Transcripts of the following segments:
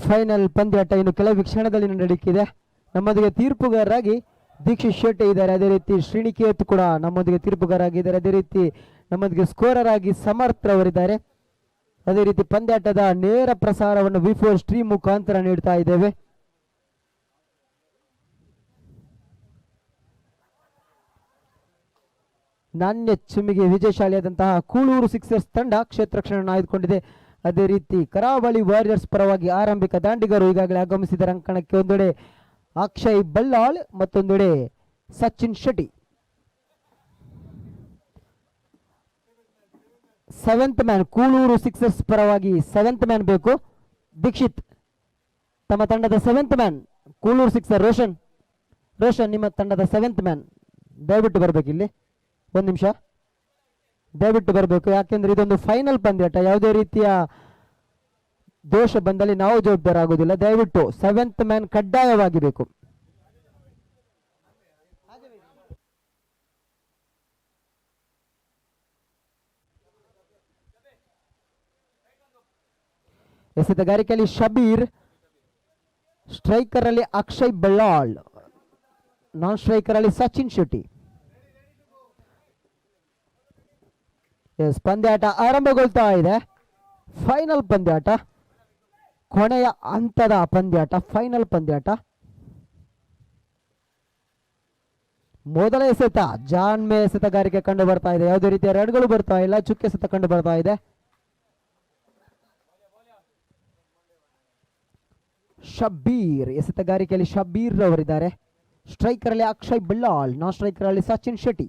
Final ಪಂದ್ಯಾಟ ಇನ್ನು ಕೆಲವು ಕ್ಷಣದಲ್ಲಿ ನಡೆಯುತ್ತಿದೆ. ನಮ್ಮೊಂದಿಗೆ ತೀರ್ಪುಗಾರರಾಗಿ ದೀಕ್ಷಿತ್ ಶೆಟ್ಟಿ ಇದ್ದಾರೆ, ಅದೇ ರೀತಿ ಶ್ರೀನಿಕೇತ್ ಕೂಡ ನಮ್ಮೊಂದಿಗೆ ತೀರ್ಪುಗಾರರಾಗಿದ್ದಾರೆ, ಅದೇ ರೀತಿ ನಮ್ಮೊಂದಿಗೆ ಸ್ಕೋರರ್ ಆಗಿ ಸಮರ್ಥ ಅವರಿದ್ದಾರೆ. ಅದೇ ರೀತಿ ಪಂದ್ಯಾಟದ ನೇರ ಪ್ರಸಾರವನ್ನು ವಿ4 ಸ್ಟ್ರೀಮ್ ಮುಖಾಂತರ ನೀಡ್ತಾ ಇದ್ದೇವೆ. ನಾಣ್ಯ ಚಿಮ್ಮಿಗೆ ವಿಜಯಶಾಲಿಯಾದಂತಹ ಕೂಳೂರು ಸಿಕ್ಸರ್ಸ್ ತಂಡ ಕ್ಷೇತ್ರ ರಕ್ಷಣೆಯನ್ನು ಆಯ್ದುಕೊಂಡಿದೆ. ಅದೇ ರೀತಿ ಕರಾವಳಿ ವಾರಿಯರ್ಸ್ ಪರವಾಗಿ ಆರಂಭಿಕ ದಾಂಡಿಗರು ಈಗಾಗಲೇ ಆಗಮಿಸಿದ ಅಂಕಣಕ್ಕೆ ಒಂದೆಡೆ ಅಕ್ಷಯ್ ಬಲ್ಲಾಳ್ ಮತ್ತೊಂದೆಡೆ Sachin Shetty. Seventh man Kuloor sixers ಪರವಾಗಿ ಸೆವೆಂತ್ ಮ್ಯಾನ್ ಬೇಕು. ದೀಕ್ಷಿತ್ ತಮ್ಮ ತಂಡದ seventh man Kuloor sixer. Roshan ನಿಮ್ಮ ತಂಡದ ಸೆವೆಂತ್ ಮ್ಯಾನ್ ದಯವಿಟ್ಟು ಬರಬೇಕು, ಇಲ್ಲಿ ಒಂದು ನಿಮಿಷ ದಯವಿಟ್ಟು ಬರಬೇಕು. ಯಾಕೆಂದ್ರೆ ಇದೊಂದು ಫೈನಲ್ ಪಂದ್ಯಾಟ, ಯಾವುದೇ ರೀತಿಯ ದೋಷ ಬಂದಲ್ಲಿ ನಾವು ಜವಾಬ್ದಾರ ಆಗುವುದಿಲ್ಲ. ದಯವಿಟ್ಟು ಸೆವೆಂತ್ ಮ್ಯಾನ್ ಕಡ್ಡಾಯವಾಗಿ ಬೇಕು. ಎಸೆತಗಾರಿಕೆಯಲ್ಲಿ ಶಬೀರ್, ಸ್ಟ್ರೈಕರ್ ಅಲ್ಲಿ ಅಕ್ಷಯ್ ಬಲ್ಲಾಳ್, ನಾನ್ ಸ್ಟ್ರೈಕರ್ ಅಲ್ಲಿ ಸಚಿನ್ ಶೆಟ್ಟಿ. ಪಂದ್ಯಾಟ ಆರಂಭಗೊಳ್ತಾ ಇದೆ. ಫೈನಲ್ ಪಂದ್ಯಾಟ, ಕೊನೆಯ ಹಂತದ ಪಂದ್ಯಾಟ, ಫೈನಲ್ ಪಂದ್ಯಾಟ. ಮೊದಲ ಎಸೆತ ಜಾನ್ಮೆ ಎಸೆತಗಾರಿಕೆ ಕಂಡು ಬರ್ತಾ ಇದೆ. ಯಾವುದೇ ರೀತಿಯ ರಡ್ಗಳು ಬರ್ತಾ ಇಲ್ಲ, ಚುಕ್ಕೆ ಎಸೆತ ಕಂಡು ಬರ್ತಾ ಇದೆ. ಶಬೀರ್ ಎಸೆತಗಾರಿಕೆಯಲ್ಲಿ ಶಬೀರ್ ಅವರಿದ್ದಾರೆ. ಸ್ಟ್ರೈಕರ್ ಅಲ್ಲಿ ಅಕ್ಷಯ್ ಬಲ್ಲಾಳ್, ನಾನ್ ಸ್ಟ್ರೈಕರ್ ಅಲ್ಲಿ ಸಚಿನ್ ಶೆಟ್ಟಿ.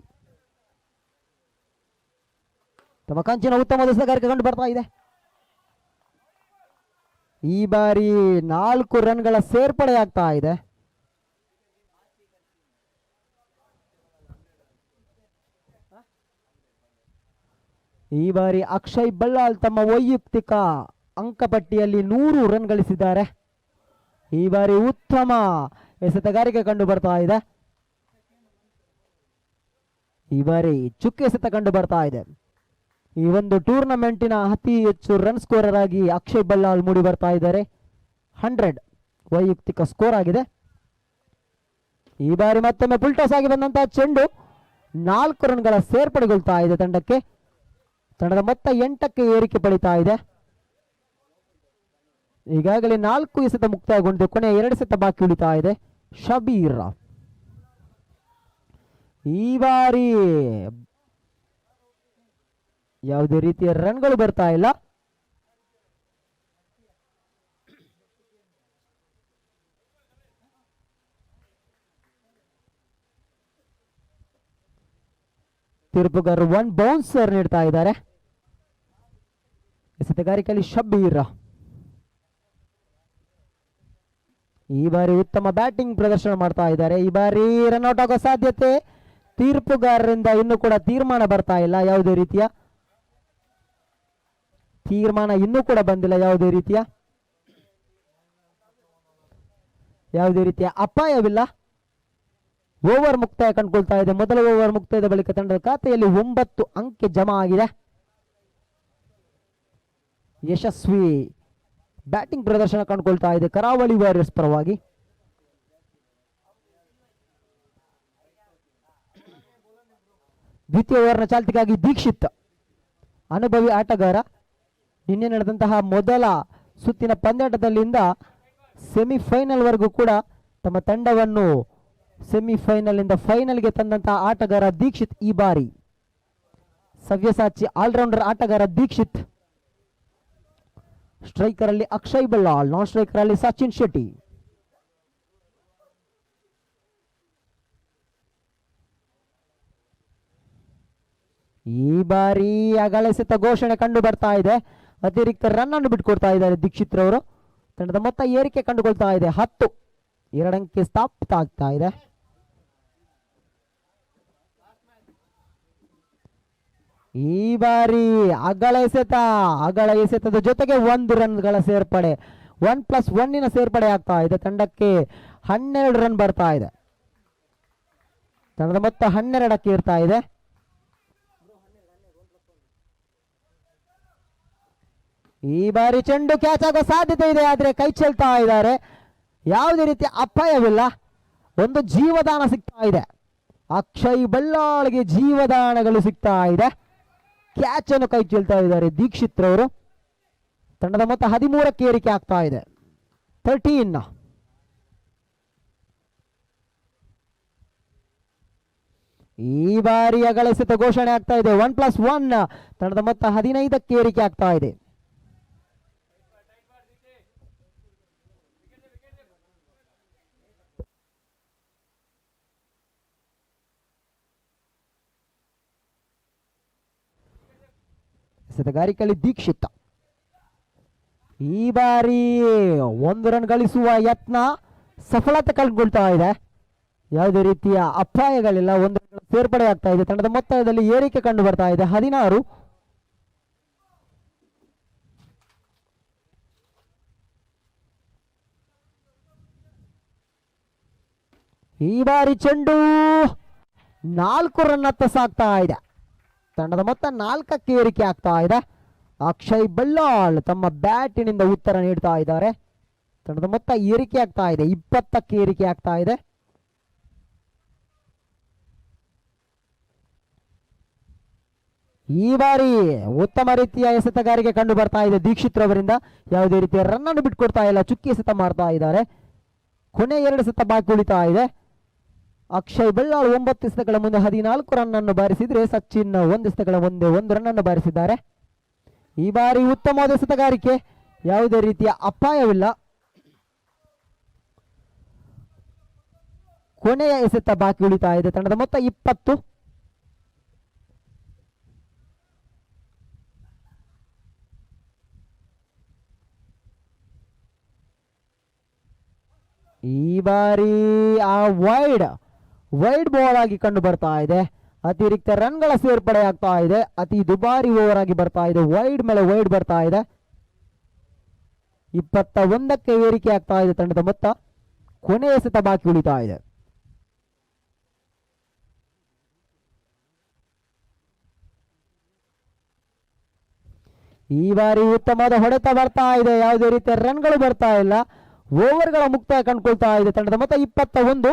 ತಮ್ಮ ಕಂಚಿನ ಉತ್ತಮ ಎಸೆತಗಾರಿಕೆ ಕಂಡು ಬರ್ತಾ ಇದೆ. ಈ ಬಾರಿ 4 ರನ್ಗಳ ಸೇರ್ಪಡೆ ಆಗ್ತಾ ಇದೆ. ಈ ಬಾರಿ ಅಕ್ಷಯ್ ಬಲ್ಲಾಳ್ ತಮ್ಮ ವೈಯಕ್ತಿಕ ಅಂಕಪಟ್ಟಿಯಲ್ಲಿ 100 ರನ್ ಗಳಿಸಿದ್ದಾರೆ. ಈ ಬಾರಿ ಉತ್ತಮ ಎಸೆತಗಾರಿಕೆ ಕಂಡು ಬರ್ತಾ ಇದೆ. ಈ ಬಾರಿ ಚುಕ್ಕೆ ಎಸೆತ ಕಂಡು ಬರ್ತಾ ಇದೆ. ಈ ಒಂದು ಟೂರ್ನಮೆಂಟಿನ ಅತಿ ಹೆಚ್ಚು ರನ್ ಸ್ಕೋರರ್ ಆಗಿ ಅಕ್ಷಯ್ ಬಲ್ಲಾಳ್ ಮೂಡಿ ಬರ್ತಾ ಇದ್ದಾರೆ. 100 ವೈಯಕ್ತಿಕ ಸ್ಕೋರ್ ಆಗಿದೆ. ಈ ಬಾರಿ ಮತ್ತೊಮ್ಮೆ ಫುಲ್ಟಾಸ್ ಆಗಿ ಬಂದಂತಹ ಚೆಂಡು 4 ರನ್ಗಳ ಸೇರ್ಪಡೆಗೊಳ್ತಾ ಇದೆ ತಂಡಕ್ಕೆ. ತಂಡದ ಮೊತ್ತ 8ಕ್ಕೆ ಏರಿಕೆ ಪಡಿತಾ ಇದೆ. ಈಗಾಗಲೇ 4 ಎಸೆತ ಮುಕ್ತಾಯಗೊಂಡಿದೆ, ಕೊನೆಯ 2 ಎಸೆತ ಬಾಕಿ ಉಳಿತಾ ಇದೆ. ಶಬೀರ್ ಈ ಬಾರಿ ಯಾವುದೇ ರೀತಿಯ ರನ್ಗಳು ಬರ್ತಾ ಇಲ್ಲ. ತೀರ್ಪುಗಾರರು 1 ಬೌನ್ಸರ್ ನೀಡ್ತಾ ಇದ್ದಾರೆ. ಎಸೆತಗಾರಿಕೆಯಲ್ಲಿ ಶಬೀರ್ ಈ ಬಾರಿ ಉತ್ತಮ ಬ್ಯಾಟಿಂಗ್ ಪ್ರದರ್ಶನ ಮಾಡ್ತಾ ಇದ್ದಾರೆ. ಈ ಬಾರಿ ರನ್ಔಟ್ ಆಗೋ ಸಾಧ್ಯತೆ ತೀರ್ಪುಗಾರರಿಂದ ಇನ್ನೂ ಕೂಡ ತೀರ್ಮಾನ ಬರ್ತಾ ಇಲ್ಲ. ಯಾವುದೇ ರೀತಿಯ ತೀರ್ಮಾನ ಇನ್ನೂ ಕೂಡ ಬಂದಿಲ್ಲ. ಯಾವುದೇ ರೀತಿಯ ಅಪಾಯವಿಲ್ಲ. ಓವರ್ ಮುಕ್ತಾಯ ಕಂಡುಕೊಳ್ತಾ ಇದೆ. ಮೊದಲ ಓವರ್ ಮುಕ್ತಾಯದ ಬಳಿಕ ತಂಡದ ಖಾತೆಯಲ್ಲಿ 9 ಅಂಕೆ ಜಮಾ ಆಗಿದೆ. ಯಶಸ್ವಿ ಬ್ಯಾಟಿಂಗ್ ಪ್ರದರ್ಶನ ಕಂಡುಕೊಳ್ತಾ ಇದೆ ಕರಾವಳಿ ವಾರಿಯರ್ಸ್ ಪರವಾಗಿ. ದ್ವಿತೀಯ ಓವರ್ನ ಚಾಲ್ತಿಗಾಗಿ ದೀಕ್ಷಿತ್ ಅನುಭವಿ ಆಟಗಾರ. ನಿನ್ನೆ ನಡೆದಂತಹ ಮೊದಲ ಸುತ್ತಿನ ಪಂದ್ಯಾಟದಲ್ಲಿಂದ ಸೆಮಿಫೈನಲ್ ವರೆಗೂ ಕೂಡ ತಮ್ಮ ತಂಡವನ್ನು ಸೆಮಿಫೈನಲ್ ಇಂದ ಫೈನಲ್ಗೆ ತಂದಂತಹ ಆಟಗಾರ ದೀಕ್ಷಿತ್. ಈ ಬಾರಿ ಸವ್ಯಸಾಚಿ ಆಲ್ರೌಂಡರ್ ಆಟಗಾರ ದೀಕ್ಷಿತ್. ಸ್ಟ್ರೈಕರ್ ಅಲ್ಲಿ ಅಕ್ಷಯ್ ಬಲ್ಲಾಳ್, ನಾನ್ ಸ್ಟ್ರೈಕರ್ ಅಲ್ಲಿ ಸಚಿನ್ ಶೆಟ್ಟಿ. ಈ ಬಾರಿ ಅಗಲೆಸೆತ ಘೋಷಣೆ ಕಂಡು ಬರ್ತಾ ಇದೆ. ಅತಿರಿಕ್ತ ರನ್ ಅನ್ನು ಬಿಟ್ಕೊಡ್ತಾ ಇದ್ದಾರೆ ದೀಕ್ಷಿತ್ ರವರು. ತಂಡದ ಮೊತ್ತ ಏರಿಕೆ ಕಂಡುಕೊಳ್ತಾ ಇದೆ. 10 2 ಅಂಕೆ ಸ್ಥಾಪಿತ ಆಗ್ತಾ ಇದೆ. ಈ ಬಾರಿ ಅಗಳ ಎಸೆತದ ಜೊತೆಗೆ 1 ರನ್ಗಳ ಸೇರ್ಪಡೆ, 1+1 ಸೇರ್ಪಡೆ ಆಗ್ತಾ ಇದೆ. ತಂಡಕ್ಕೆ 12 ರನ್ ಬರ್ತಾ ಇದೆ. ತಂಡದ ಮೊತ್ತ 12ಕ್ಕೆ ಇರ್ತಾ ಇದೆ. ಈ ಬಾರಿ ಚೆಂಡು ಕ್ಯಾಚ್ ಆಗೋ ಸಾಧ್ಯತೆ ಇದೆ, ಆದ್ರೆ ಕೈ ಚೆಲ್ತಾ ಇದ್ದಾರೆ. ಯಾವುದೇ ರೀತಿಯ ಅಪಾಯವಿಲ್ಲ. ಒಂದು ಜೀವದಾನ ಸಿಗ್ತಾ ಇದೆ. ಅಕ್ಷಯ್ ಬಲ್ಲಾಳ್ಗೆ ಜೀವದಾನಗಳು ಸಿಗ್ತಾ ಇದೆ. ಕ್ಯಾಚ್ ಅನ್ನು ಕೈ ಚೆಲ್ತಾ ಇದ್ದಾರೆ ದೀಕ್ಷಿತ್ ರವರು. ತಂಡದ ಮೊತ್ತ 13ಕ್ಕೆ ಏರಿಕೆ ಆಗ್ತಾ ಇದೆ. 13. ಈ ಬಾರಿಯ ಗಳಿಸಿದ ಘೋಷಣೆ ಆಗ್ತಾ ಇದೆ. 1+1. ತಂಡದ ಮೊತ್ತ 15ಕ್ಕೆ ಏರಿಕೆ ಆಗ್ತಾ ಇದೆ. ಎಸೆತಗಾರಿಕೆಯಲ್ಲಿ ದೀಕ್ಷಿತ್ ಈ ಬಾರಿ 1 ರನ್ ಗಳಿಸುವ ಯತ್ನ ಸಫಲತೆ ಕಂಡುಕೊಳ್ತಾ ಇದೆ. ಯಾವುದೇ ರೀತಿಯ ಅಪಾಯಗಳಿಲ್ಲ. 1 ರನ್ ಸೇರ್ಪಡೆ ಆಗ್ತಾ ಇದೆ. ತಂಡದ ಮೊತ್ತದಲ್ಲಿ ಏರಿಕೆ ಕಂಡು ಬರ್ತಾ ಇದೆ. 16. ಈ ಬಾರಿ ಚೆಂಡು 4 ರನ್ ಹತ್ತ ಸಾಗ್ತಾ ಇದೆ. ತಂಡದ ಮೊತ್ತ 4ಕ್ಕೆ ಏರಿಕೆ ಆಗ್ತಾ ಇದೆ. ಅಕ್ಷಯ್ ಬಲ್ಲಾಳ್ ತಮ್ಮ ಬ್ಯಾಟಿನಿಂದ ಉತ್ತರ ನೀಡ್ತಾ ಇದ್ದಾರೆ. ತಂಡದ ಮೊತ್ತ ಏರಿಕೆ ಆಗ್ತಾ ಇದೆ. 20ಕ್ಕೆ ಏರಿಕೆ ಆಗ್ತಾ ಇದೆ. ಈ ಬಾರಿ ಉತ್ತಮ ರೀತಿಯ ಎಸೆತಗಾರಿಕೆ ಕಂಡು ಬರ್ತಾ ಇದೆ ದೀಕ್ಷಿತ್ ರವರಿಂದ. ಯಾವುದೇ ರೀತಿಯ ರನ್ ಅನ್ನು ಬಿಟ್ಕೊಡ್ತಾ ಇಲ್ಲ. ಚುಕ್ಕಿ ಎಸೆತ ಮಾಡ್ತಾ ಇದ್ದಾರೆ. ಕೊನೆ 2 ಎಸೆತ ಬಾಕಿ ಉಳಿತಾ ಇದೆ. ಅಕ್ಷಯ್ ಬಲ್ಲಾಳ್ 9 ಎಸೆತಗಳ ಮುಂದೆ 14 ರನ್ ಅನ್ನು ಬಾರಿಸಿದ್ರೆ ಸಚಿನ್ 1 ಎಸೆತಗಳ ಮುಂದೆ 1 ರನ್ ಅನ್ನು ಬಾರಿಸಿದ್ದಾರೆ. ಈ ಬಾರಿ ಉತ್ತಮವಾದ ಎಸೆತಗಾರಿಕೆ. ಯಾವುದೇ ರೀತಿಯ ಅಪಾಯವಿಲ್ಲ. ಕೊನೆಯ ಎಸೆತ ಬಾಕಿ ಉಳಿತಾ ಇದೆ. ತಂಡದ ಮೊತ್ತ 20. ಈ ಬಾರಿ ಆ ವೈಡ್ ಬಾಲ್ ಆಗಿ ಕಂಡು ಬರ್ತಾ ಇದೆ. ಅತಿರಿಕ್ತ ರನ್ಗಳ ಸೇರ್ಪಡೆ ಆಗ್ತಾ ಇದೆ. ಅತಿ ದುಬಾರಿ ಓವರ್ ಆಗಿ ಬರ್ತಾ ಇದೆ. ವೈಡ್ ಮೇಲೆ ವೈಡ್ ಬರ್ತಾ ಇದೆ. 21ಕ್ಕೆ ಏರಿಕೆ ಆಗ್ತಾ ಇದೆ ತಂಡದ ಮೊತ್ತ. ಕೊನೆಯ ಎಸೆತ ಬಾಕಿ ಉಳಿತಾ ಇದೆ. ಈ ಬಾರಿ ಉತ್ತಮವಾದ ಹೊಡೆತ ಬರ್ತಾ ಇದೆ. ಯಾವುದೇ ರೀತಿಯ ರನ್ಗಳು ಬರ್ತಾ ಇಲ್ಲ. ಓವರ್ಗಳ ಮುಕ್ತಾಯ ಕಂಡುಕೊಳ್ತಾ ಇದೆ. ತಂಡದ ಮೊತ್ತ 21.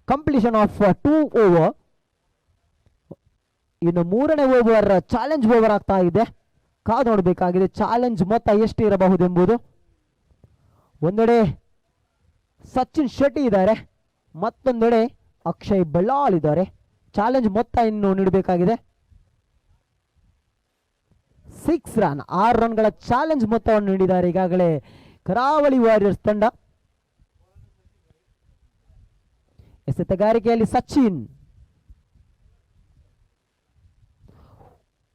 Completion of 2 over. ಇನ್ನು 3ನೇ ಓವರ್ ಚಾಲೆಂಜ್ ಓವರ್ ಆಗ್ತಾ ಇದೆ. ಕಾದು ನೋಡಬೇಕಾಗಿದೆ ಚಾಲೆಂಜ್ ಮೊತ್ತ ಎಷ್ಟು ಇರಬಹುದೆಂಬುದು. ಒಂದೆಡೆ ಸಚಿನ್ ಶೆಟ್ಟಿ ಇದ್ದಾರೆ, ಮತ್ತೊಂದೆಡೆ ಅಕ್ಷಯ್ ಬಲ್ಲಾಳ್ ಇದ್ದಾರೆ. ಚಾಲೆಂಜ್ ಮೊತ್ತ ಇನ್ನು ನೀಡಬೇಕಾಗಿದೆ. 6 ರನ್ 6 ರನ್ಗಳ ಚಾಲೆಂಜ್ ಮೊತ್ತವನ್ನು ನೀಡಿದ್ದಾರೆ ಈಗಾಗಲೇ ಕರಾವಳಿ ವಾರಿಯರ್ಸ್ ತಂಡ. ಎಸೆತಗಾರಿಕೆಯಲ್ಲಿ ಸಚಿನ್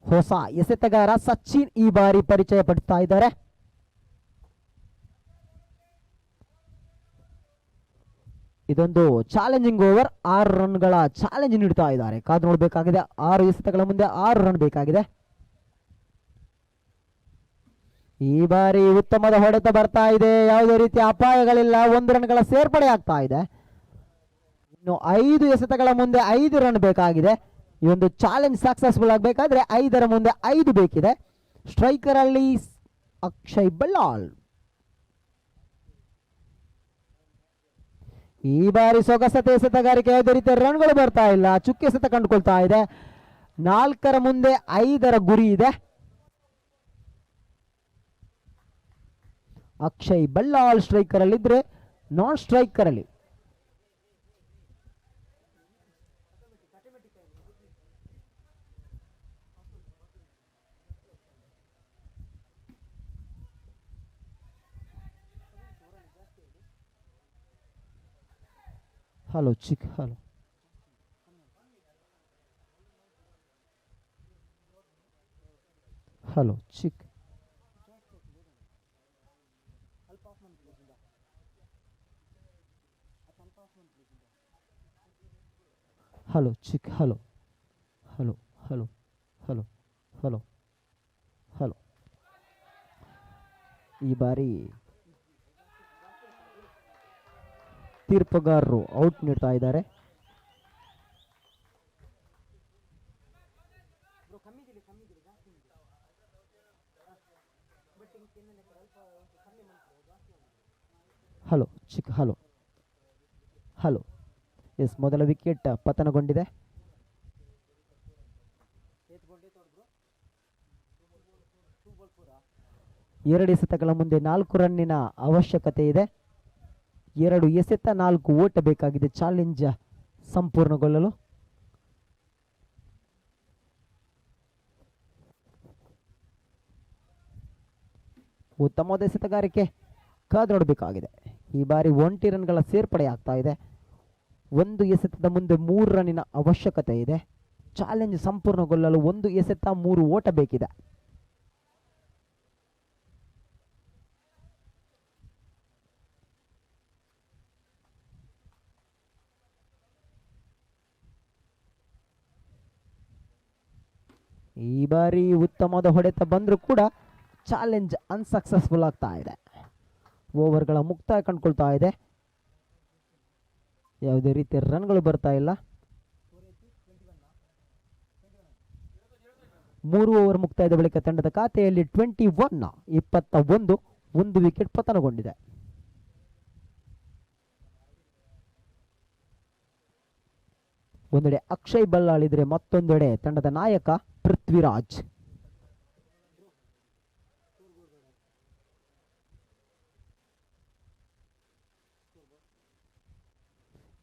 ಹೊಸ ಎಸೆತಗಾರ ಸಚಿನ್ ಈ ಬಾರಿ ಪರಿಚಯ ಪಡಿಸ್ತಾ ಇದ್ದಾರೆ. ಇದೊಂದು ಚಾಲೆಂಜಿಂಗ್ ಓವರ್. 6 ರನ್ಗಳ ಚಾಲೆಂಜ್ ನೀಡ್ತಾ ಇದ್ದಾರೆ. ಕಾದು ನೋಡಬೇಕಾಗಿದೆ. 6 ಎಸೆತಗಳ ಮುಂದೆ 6 ರನ್ ಬೇಕಾಗಿದೆ. ಈ ಬಾರಿ ಉತ್ತಮದ ಹೊಡೆತ ಬರ್ತಾ ಇದೆ. ಯಾವುದೇ ರೀತಿಯ ಅಪಾಯಗಳಿಲ್ಲ. 1 ರನ್ಗಳ ಸೇರ್ಪಡೆ ಆಗ್ತಾ ಇದೆ. ಇನ್ನು 5 ಎಸೆತಗಳ ಮುಂದೆ 5 ರನ್ ಬೇಕಾಗಿದೆ. ಈ ಒಂದು ಚಾಲೆಂಜ್ ಸಕ್ಸಸ್ಫುಲ್ ಆಗಬೇಕಾದ್ರೆ 5ರ ಮುಂದೆ 5 ಬೇಕಿದೆ. ಸ್ಟ್ರೈಕರ್ ಅಲ್ಲಿ ಅಕ್ಷಯ್ ಬಲ್ಲಾಳ್. ಈ ಬಾರಿ ಸೊಗಸತೆ ಎಸೆತಗಾರಿಕೆ. ಯಾವುದೇ ರೀತಿಯ ರನ್ಗಳು ಬರ್ತಾ ಇಲ್ಲ. ಚುಕ್ಕಿ ಎಸೆತ ಕಂಡುಕೊಳ್ತಾ ಇದೆ. 4ರ ಮುಂದೆ 5ರ ಗುರಿ ಇದೆ. ಅಕ್ಷಯ್ ಬಲ್ಲಾಳ್ ಸ್ಟ್ರೈಕರ್ ಅಲ್ಲಿ ಇದ್ರೆ ನಾನ್ ಸ್ಟ್ರೈಕರ್ ಅಲ್ಲಿ ಹಲೋ ಚಿಕ್ ಹಲೋ ಹಲೋ ಚಿಕ್ ಹಲೋ ಚಿಕ್ hello hello hello hello hello hello. ಈ ಬಾರಿ ತೀರ್ಪುಗಾರರು ಔಟ್ ನೀಡ್ತಾ ಇದ್ದಾರೆ. Hello hello hello. ಎಸ್, ಮೊದಲ ವಿಕೆಟ್ ಪತನಗೊಂಡಿದೆ. ಎರಡು ಎಸೆತಗಳ ಮುಂದೆ 4 ರನ್ನಿನ ಅವಶ್ಯಕತೆ ಇದೆ. 2 ಎಸೆತ 4 ಓಟ ಬೇಕಾಗಿದೆ ಚಾಲೆಂಜ್ ಸಂಪೂರ್ಣಗೊಳ್ಳಲು. ಉತ್ತಮವಾದ ಎಸೆತಗಾರಿಕೆ ಕಾದು ನೋಡಬೇಕಾಗಿದೆ. ಈ ಬಾರಿ 1 ರನ್ಗಳ ಸೇರ್ಪಡೆ ಆಗ್ತಾ ಇದೆ. 1 ಎಸೆತದ ಮುಂದೆ 3 ರನ್ನಿನ ಅವಶ್ಯಕತೆ ಇದೆ. ಚಾಲೆಂಜ್ ಸಂಪೂರ್ಣಗೊಳ್ಳಲು 1 ಎಸೆತ 3 ಓಟ ಬೇಕಿದೆ. ಈ ಬಾರಿ ಉತ್ತಮವಾದ ಹೊಡೆತ ಬಂದರೂ ಕೂಡ ಚಾಲೆಂಜ್ ಅನ್ಸಕ್ಸಸ್ಫುಲ್ ಆಗ್ತಾ ಇದೆ. ಓವರ್ಗಳ ಮುಕ್ತಾಯ ಕಂಡುಕೊಳ್ತಾ ಇದೆ. ಯಾವುದೇ ರೀತಿಯ ರನ್ಗಳು ಬರ್ತಾ ಇಲ್ಲ. 3 ಓವರ್ ಮುಕ್ತಾಯದ ಬಳಿಕ ತಂಡದ ಖಾತೆಯಲ್ಲಿ 21 1 ವಿಕೆಟ್ ಪತನಗೊಂಡಿದೆ. ಒಂದೆಡೆ ಅಕ್ಷಯ್ ಬಲ್ಲಾಳಿದ್ರೆ ಮತ್ತೊಂದೆಡೆ ತಂಡದ ನಾಯಕ ಪೃಥ್ವಿರಾಜ್.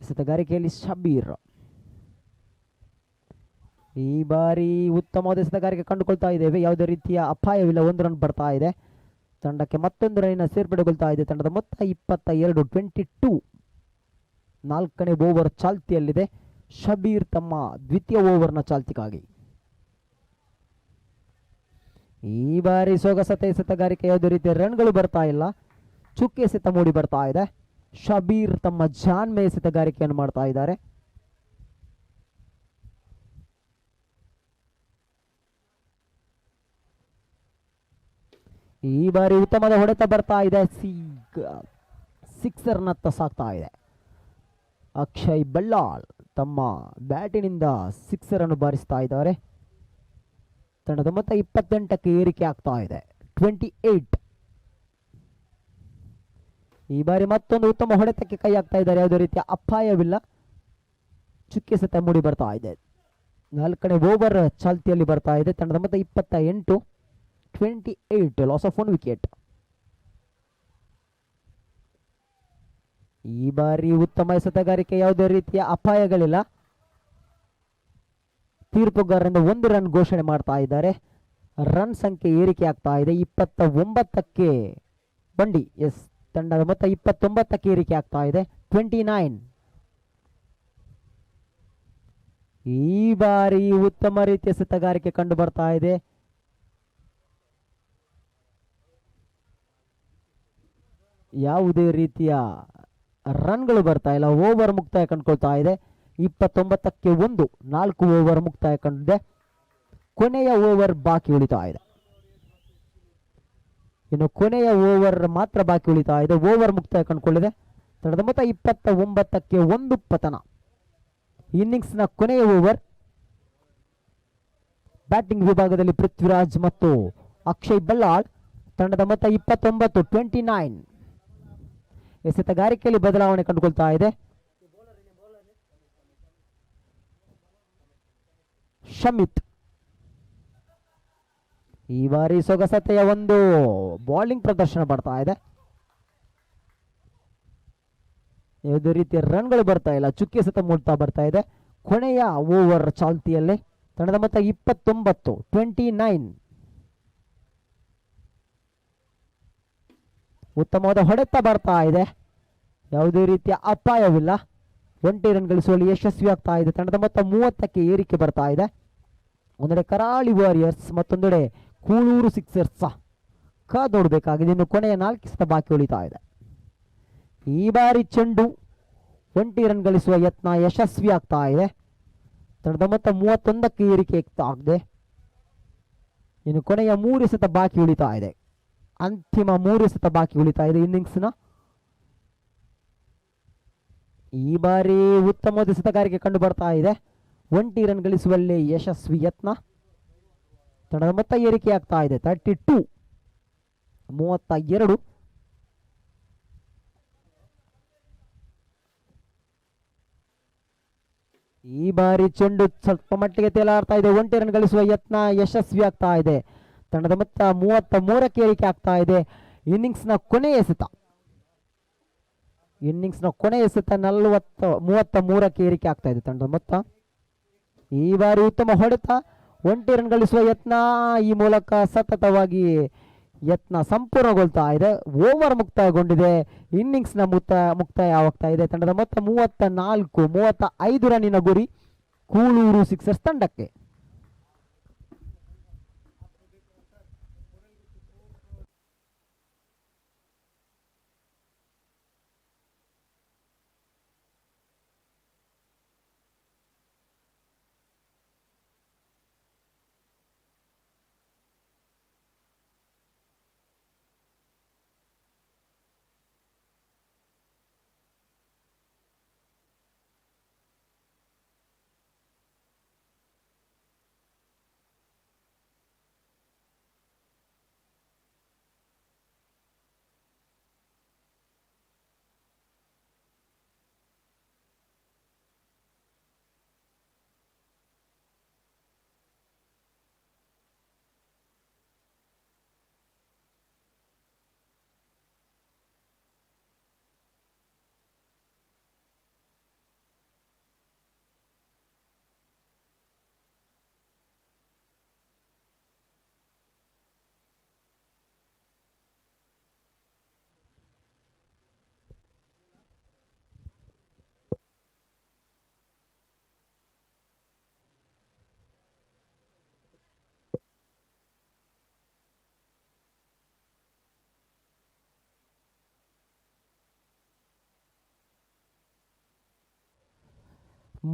ಎಸೆತಗಾರಿಕೆಯಲ್ಲಿ ಶಬೀರ್. ಈ ಬಾರಿ ಉತ್ತಮವಾದ ಎಸೆತಗಾರಿಕೆ ಕಂಡುಕೊಳ್ತಾ ಇದ್ದೇವೆ. ಯಾವುದೇ ರೀತಿಯ ಅಪಾಯವಿಲ್ಲ. 1 ರನ್ ಬರ್ತಾ ಇದೆ. ತಂಡಕ್ಕೆ ಮತ್ತೊಂದು ರನ್ನಿನ ಸೇರ್ಪಡೆಗೊಳ್ತಾ ಇದೆ. ತಂಡದ ಮೊತ್ತ 22. 4ನೇ ಓವರ್ ಚಾಲ್ತಿಯಲ್ಲಿದೆ. ಶಬೀರ್ ತಮ್ಮ ದ್ವಿತೀಯ ಓವರ್ನ ಚಾಲ್ತಿಗಾಗಿ. ಈ ಬಾರಿ ಸೊಗಸತೆ ಎಸೆತಗಾರಿಕೆ, ಯಾವುದೇ ರೀತಿಯ ರನ್ಗಳು ಬರ್ತಾ ಇಲ್ಲ. ಚುಕ್ಕೆ ಎಸೆತ ಮೂಡಿ ಬರ್ತಾ ಇದೆ. ಶಬೀರ್ ತಮ್ಮ ಜಾನ್ಮೆ ಎಸೆತಗಾರಿಕೆಯನ್ನು ಮಾಡ್ತಾ ಇದ್ದಾರೆ. ಈ ಬಾರಿ ಉತ್ತಮದ ಹೊಡೆತ ಬರ್ತಾ ಇದೆ. ಸಿಕ್ಸರ್ನತ್ತ ಸಾಕ್ತಾ ಇದೆ. ಅಕ್ಷಯ್ ಬಲ್ಲಾಳ್ ತಮ್ಮ ಬ್ಯಾಟಿನಿಂದ ಸಿಕ್ಸರ್ ಅನ್ನು ಬಾರಿಸ್ತಾ ಇದ್ದಾರೆ. ತಂಡದ ಮೊತ್ತ 28ಕ್ಕೆ ಏರಿಕೆ ಆಗ್ತಾ ಇದೆ. 28. ಈ ಬಾರಿ ಮತ್ತೊಂದು ಉತ್ತಮ ಹೊಡೆತಕ್ಕೆ ಕೈ ಹಾಕ್ತಾ ಇದ್ದಾರೆ. ಯಾವುದೇ ರೀತಿಯ ಅಪಾಯವಿಲ್ಲ. ಚುಕ್ಕೆ ಸತ ಮೂಡಿ ಬರ್ತಾ ಇದೆ. 4ನೇ ಓವರ್ ಚಾಲ್ತಿಯಲ್ಲಿ ಬರ್ತಾ ಇದೆ. ತಂಡದ ಮೊತ್ತ 28. 28 ಲಾಸ್ ಆಫ್ 1 ವಿಕೆಟ್. ಈ ಬಾರಿ ಉತ್ತಮ ಎಸೆತಗಾರಿಕೆ, ಯಾವುದೇ ರೀತಿಯ ಅಪಾಯಗಳಿಲ್ಲ. ತೀರ್ಪುಗಾರರಿಂದ 1 ರನ್ ಘೋಷಣೆ ಮಾಡ್ತಾ ಇದ್ದಾರೆ. ರನ್ ಸಂಖ್ಯೆ ಏರಿಕೆ ಆಗ್ತಾ ಇದೆ. 29ಕ್ಕೆ ಬಂಡಿ. ಎಸ್, ತಂಡದ ಮೊತ್ತ 29ಕ್ಕೆ ಏರಿಕೆ ಆಗ್ತಾ ಇದೆ. 29. ಈ ಬಾರಿ ಉತ್ತಮ ರೀತಿಯ ಎಸೆತಗಾರಿಕೆ ಕಂಡು ಬರ್ತಾ ಇದೆ. ಯಾವುದೇ ರೀತಿಯ ರನ್ಗಳು ಬರ್ತಾ ಇಲ್ಲ. ಓವರ್ ಮುಕ್ತಾಯ ಕಂಡುಕೊಳ್ತಾ ಇದೆ. 29ಕ್ಕೆ 1. 4 ಓವರ್ ಮುಕ್ತಾಯ ಕಂಡಿದೆ. ಕೊನೆಯ ಓವರ್ ಬಾಕಿ ಉಳಿತಾ ಇದೆ. ಇನ್ನು ಕೊನೆಯ ಓವರ್ ಮಾತ್ರ ಬಾಕಿ ಉಳಿತಾ ಇದೆ. ಓವರ್ ಮುಕ್ತಾಯ ಕಂಡುಕೊಳ್ಳಿದೆ. ತಂಡದ ಮೊತ್ತ 29ಕ್ಕೆ 1 ಪತನ. ಇನ್ನಿಂಗ್ಸ್ನ ಕೊನೆಯ ಓವರ್. ಬ್ಯಾಟಿಂಗ್ ವಿಭಾಗದಲ್ಲಿ ಪೃಥ್ವಿರಾಜ್ ಮತ್ತು ಅಕ್ಷಯ್ ಬಲ್ಲಾಳ್. ತಂಡದ ಮೊತ್ತ 29. 29. ಎಸೆತಗಾರಿಕೆಯಲ್ಲಿ ಬದಲಾವಣೆ ಕಂಡುಕೊಳ್ತಾ ಇದೆ. ಶಮಿತ್. ಈ ಬಾರಿ ಸೊಗಸತೆಯ ಒಂದು ಬೌಲಿಂಗ್ ಪ್ರದರ್ಶನ ಬರ್ತಾ ಇದೆ. ಯಾವುದೇ ರೀತಿಯ ರನ್ಗಳು ಬರ್ತಾ ಇಲ್ಲ. ಚುಕ್ಕೆ ಸತ ಮೂಡ್ತಾ ಬರ್ತಾ ಇದೆ. ಕೊನೆಯ ಓವರ್ ಚಾಲ್ತಿಯಲ್ಲಿ ತಂಡದ ಮೊತ್ತ 29. 29. ಉತ್ತಮವಾದ ಹೊಡೆತ ಬರ್ತಾ ಇದೆ. ಯಾವುದೇ ರೀತಿಯ ಅಪಾಯವಿಲ್ಲ. 1 ರನ್ ಗಳಿಸುವಲ್ಲಿ ಯಶಸ್ವಿ ಆಗ್ತಾ ಇದೆ. ತಂಡದ ಮೊತ್ತ 30ಕ್ಕೆ ಏರಿಕೆ ಬರ್ತಾ ಇದೆ. ಒಂದೆಡೆ ಕರಾಳಿ ವಾರಿಯರ್ಸ್, ಮತ್ತೊಂದೆಡೆ ಕೂಳೂರು ಸಿಕ್ಸರ್ಸ್. ಕಾದು ನೋಡಬೇಕಾಗಿದೆ. ಇನ್ನು ಕೊನೆಯ 4 ಎಸೆತ ಬಾಕಿ ಉಳಿತಾ ಇದೆ. ಈ ಬಾರಿ ಚೆಂಡು 20 ರನ್ ಗಳಿಸುವ ಯತ್ನ ಯಶಸ್ವಿ ಆಗ್ತಾ ಇದೆ. ತಂಡದ ಮೊತ್ತ 31ಕ್ಕೆ ಏರಿಕೆ ಆಗಿದೆ. ಇನ್ನು ಕೊನೆಯ 3 ಎಸೆತ ಬಾಕಿ ಉಳಿತಾ ಇದೆ. ಅಂತಿಮ 3 ಎಸೆತ ಬಾಕಿ ಉಳಿತಾ ಇದೆ ಇನ್ನಿಂಗ್ಸ್ನ. ಈ ಬಾರಿ ಉತ್ತಮವಾದ ಎಸೆತಗಾರಿಕೆ ಕಂಡು ಬರ್ತಾ ಇದೆ. 20 ರನ್ ಗಳಿಸುವಲ್ಲಿ ಯಶಸ್ವಿ ಯತ್ನ. ತಂಡದ ಮೊತ್ತ ಏರಿಕೆ ಆಗ್ತಾ ಇದೆ. 32. 32. ಈ ಬಾರಿ ಚೆಂಡು ಸ್ವಲ್ಪ ಮಟ್ಟಿಗೆ ತೇಲಾಡ್ತಾ ಇದೆ. 1 ರನ್ ಗಳಿಸುವ ಯತ್ನ ಯಶಸ್ವಿ ಆಗ್ತಾ ಇದೆ. ತಂಡದ ಮೊತ್ತ 33ಕ್ಕೆ ಏರಿಕೆ ಆಗ್ತಾ ಇದೆ. ಇನ್ನಿಂಗ್ಸ್ನ ಕೊನೆಯ ಎಸೆತ 33ಕ್ಕೆ ಏರಿಕೆ ಆಗ್ತಾ ಇದೆ ತಂಡದ ಮೊತ್ತ. ಈ ಬಾರಿ ಉತ್ತಮ ಹೊಡೆತ, 1 ರನ್ ಗಳಿಸುವ ಯತ್ನ, ಈ ಮೂಲಕ ಸತತವಾಗಿ ಯತ್ನ ಸಂಪೂರ್ಣಗೊಳ್ತಾ ಇದೆ. ಓವರ್ ಮುಕ್ತಾಯಗೊಂಡಿದೆ. ಇನ್ನಿಂಗ್ಸ್ನ ಮುಕ್ತಾಯವಾಗ್ತಾ ಇದೆ. ತಂಡದ ಮೊತ್ತ 35 ರನ್ನಿನ ಗುರಿ ಕೂಳೂರು ಸಿಕ್ಸರ್ಸ್ ತಂಡಕ್ಕೆ.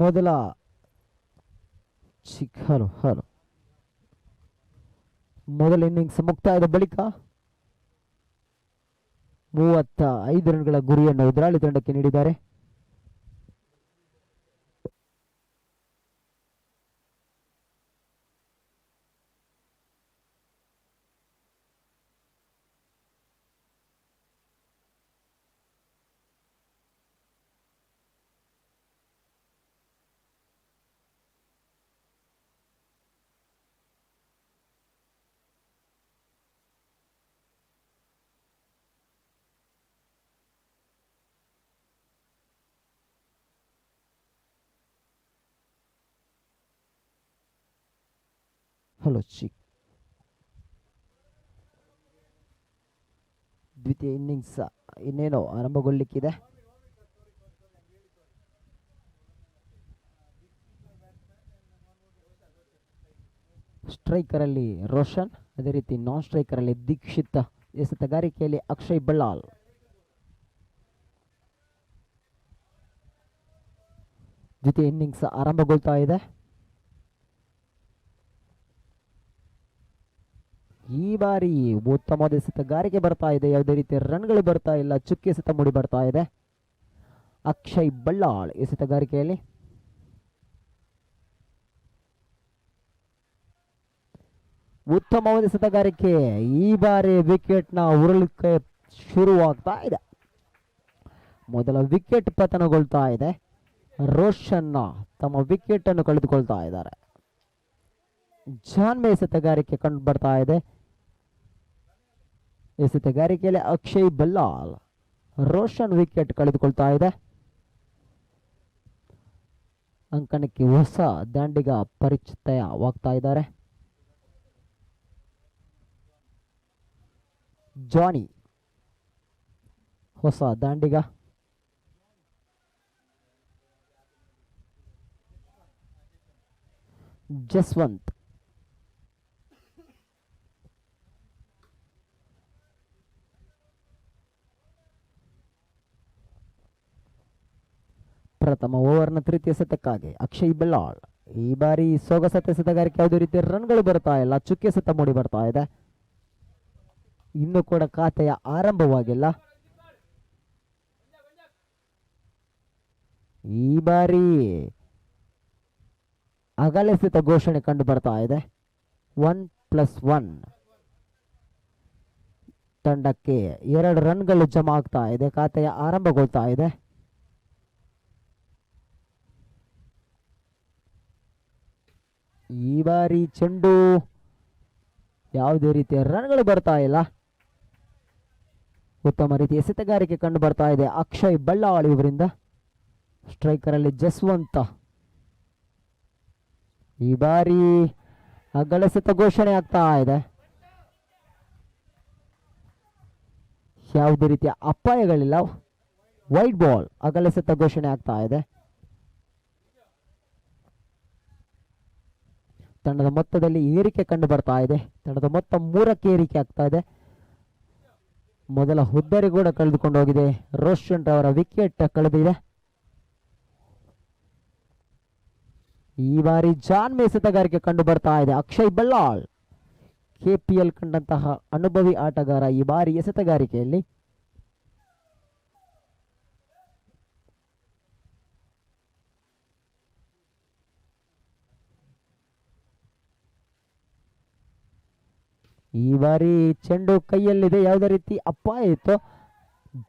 ಮೊದಲ ಇನ್ನಿಂಗ್ಸ್ ಮುಕ್ತಾಯದ ಬಳಿಕ 35 ರನ್ಗಳ ಗುರಿಯನ್ನು ಎದುರಾಳಿ ತಂಡಕ್ಕೆ ನೀಡಿದ್ದಾರೆ. ದ್ವಿತೀಯ ಇನ್ನಿಂಗ್ಸ್ ಇನ್ನೇನೋ ಆರಂಭಗೊಳ್ಳಿಕ್ಕಿದೆ. ಸ್ಟ್ರೈಕರ್ ಅಲ್ಲಿ ರೋಷನ್, ಅದೇ ರೀತಿ ನಾನ್ ಸ್ಟ್ರೈಕರ್ ಅಲ್ಲಿ ದೀಕ್ಷಿತ್, ಎಸೆತಗಾರಿಕೆಯಲ್ಲಿ ಅಕ್ಷಯ್ ಬಳ್ಳಾಲ್. ದ್ವಿತೀಯ ಇನ್ನಿಂಗ್ಸ್ ಆರಂಭಗೊಳ್ತಾ ಇದೆ. ಈ ಬಾರಿ ಉತ್ತಮವಾದ ಎಸೆತಗಾರಿಕೆ ಬರ್ತಾ ಇದೆ. ಯಾವುದೇ ರೀತಿಯ ರನ್ಗಳು ಬರ್ತಾ ಇಲ್ಲ. ಚುಕ್ಕಿ ಎಸೆತ ಮೂಡಿ ಬರ್ತಾ ಇದೆ. ಅಕ್ಷಯ್ ಬಳ್ಳಾಳ್ ಎಸೆತಗಾರಿಕೆಯಲ್ಲಿ. ಉತ್ತಮವಾದ ಎಸೆತಗಾರಿಕೆ. ಈ ಬಾರಿ ವಿಕೆಟ್ ನ ಉರುಳಿಕೆ ಶುರುವಾಗ್ತಾ ಇದೆ. ಮೊದಲ ವಿಕೆಟ್ ಪತನಗೊಳ್ತಾ ಇದೆ. ರೋಷನ್ ತಮ್ಮ ವಿಕೆಟ್ ಅನ್ನು ಕಳೆದುಕೊಳ್ತಾ ಇದ್ದಾರೆ. ಜಾನ್ಮೆ ಎಸೆತಗಾರಿಕೆ ಕಂಡು ಬರ್ತಾ ಇದೆ. ಎಸೆತಗಾರಿಕೆಯಲ್ಲಿ ಅಕ್ಷಯ್ ಬಲ್ಲಾಲ್, ರೋಷನ್ ವಿಕೆಟ್ ಕಳೆದುಕೊಳ್ತಾ ಇದೆ. ಅಂಕಣಕ್ಕೆ ಹೊಸ ದಾಂಡಿಗ ಪರಿಚಯವಾಗ್ತಾ ಇದ್ದಾರೆ. ಜಾನಿ ಹೊಸ ದಾಂಡಿಗ. ಜಸ್ವಂತ್, ಪ್ರಥಮ ಓವರ್ನ ತೃತೀಯ ಎಸೆತಕ್ಕಾಗಿ ಅಕ್ಷಯ್ ಬಲ್ಲಾಳ್. ಈ ಬಾರಿ ಸೊಗಸತ ಎಸೆತಗಾರಿಕೆ, ಯಾವುದೇ ರೀತಿಯ ರನ್ಗಳು ಬರ್ತಾ ಇಲ್ಲ. ಚುಕ್ಕಿ ಎಸೆತ ಮೂಡಿ ಬರ್ತಾ ಇದೆ. ಇನ್ನು ಕೂಡ ಖಾತೆಯ ಆರಂಭವಾಗಿಲ್ಲ. ಈ ಬಾರಿ ಅಗಲೆಸೆತ ಘೋಷಣೆ ಕಂಡು ಬರ್ತಾ ಇದೆ. 1+1 ತಂಡಕ್ಕೆ 2 ರನ್ಗಳು ಜಮಾ ಆಗ್ತಾ ಇದೆ. ಖಾತೆಯ ಆರಂಭಗೊಳ್ತಾ ಇದೆ. ಈ ಬಾರಿ ಚೆಂಡು ಯಾವುದೇ ರೀತಿಯ ರನ್ಗಳು ಬರ್ತಾ ಇಲ್ಲ. ಉತ್ತಮ ರೀತಿಯ ಎಸೆತಗಾರಿಕೆ ಕಂಡು ಬರ್ತಾ ಇದೆ ಅಕ್ಷಯ್ ಬಳ್ಳಾಳಿ ಇವರಿಂದ. ಸ್ಟ್ರೈಕರ್ ಅಲ್ಲಿ ಜಸ್ವಂತ. ಈ ಬಾರಿ ಅಗಲಸೆತ ಘೋಷಣೆ ಆಗ್ತಾ ಇದೆ. ಯಾವುದೇ ರೀತಿಯ ಅಪಾಯಗಳಿಲ್ಲ. ವೈಟ್ ಬಾಲ್ ಅಗಲಸೆತ ಘೋಷಣೆ ಆಗ್ತಾ ಇದೆ. ತಂಡದ ಮೊತ್ತದಲ್ಲಿ ಏರಿಕೆ ಕಂಡು ಬರ್ತಾ ಇದೆ. ತಂಡದ ಮೊತ್ತ 3ಕ್ಕೆ ಏರಿಕೆ ಆಗ್ತಾ ಇದೆ. ಮೊದಲ ಹುದ್ದರಿ ಕೂಡ ಕಳೆದುಕೊಂಡು ಹೋಗಿದೆ. ರೋಷನ್ ರವರ ವಿಕೆಟ್ ಕಳೆದಿದೆ. ಈ ಬಾರಿ ಜಾನ್ ಎಸೆತಗಾರಿಕೆ ಕಂಡು ಬರ್ತಾ ಇದೆ. ಅಕ್ಷಯ್ ಬಳ್ಳಾಳ್ KPL ಕಂಡಂತಹ ಅನುಭವಿ ಆಟಗಾರ ಈ ಬಾರಿ ಎಸೆತಗಾರಿಕೆಯಲ್ಲಿ. ಈ ಬಾರಿ ಚೆಂಡು ಕೈಯಲ್ಲಿದೆ. ಯಾವುದೇ ರೀತಿ ಅಪಾಯ ಇತ್ತು.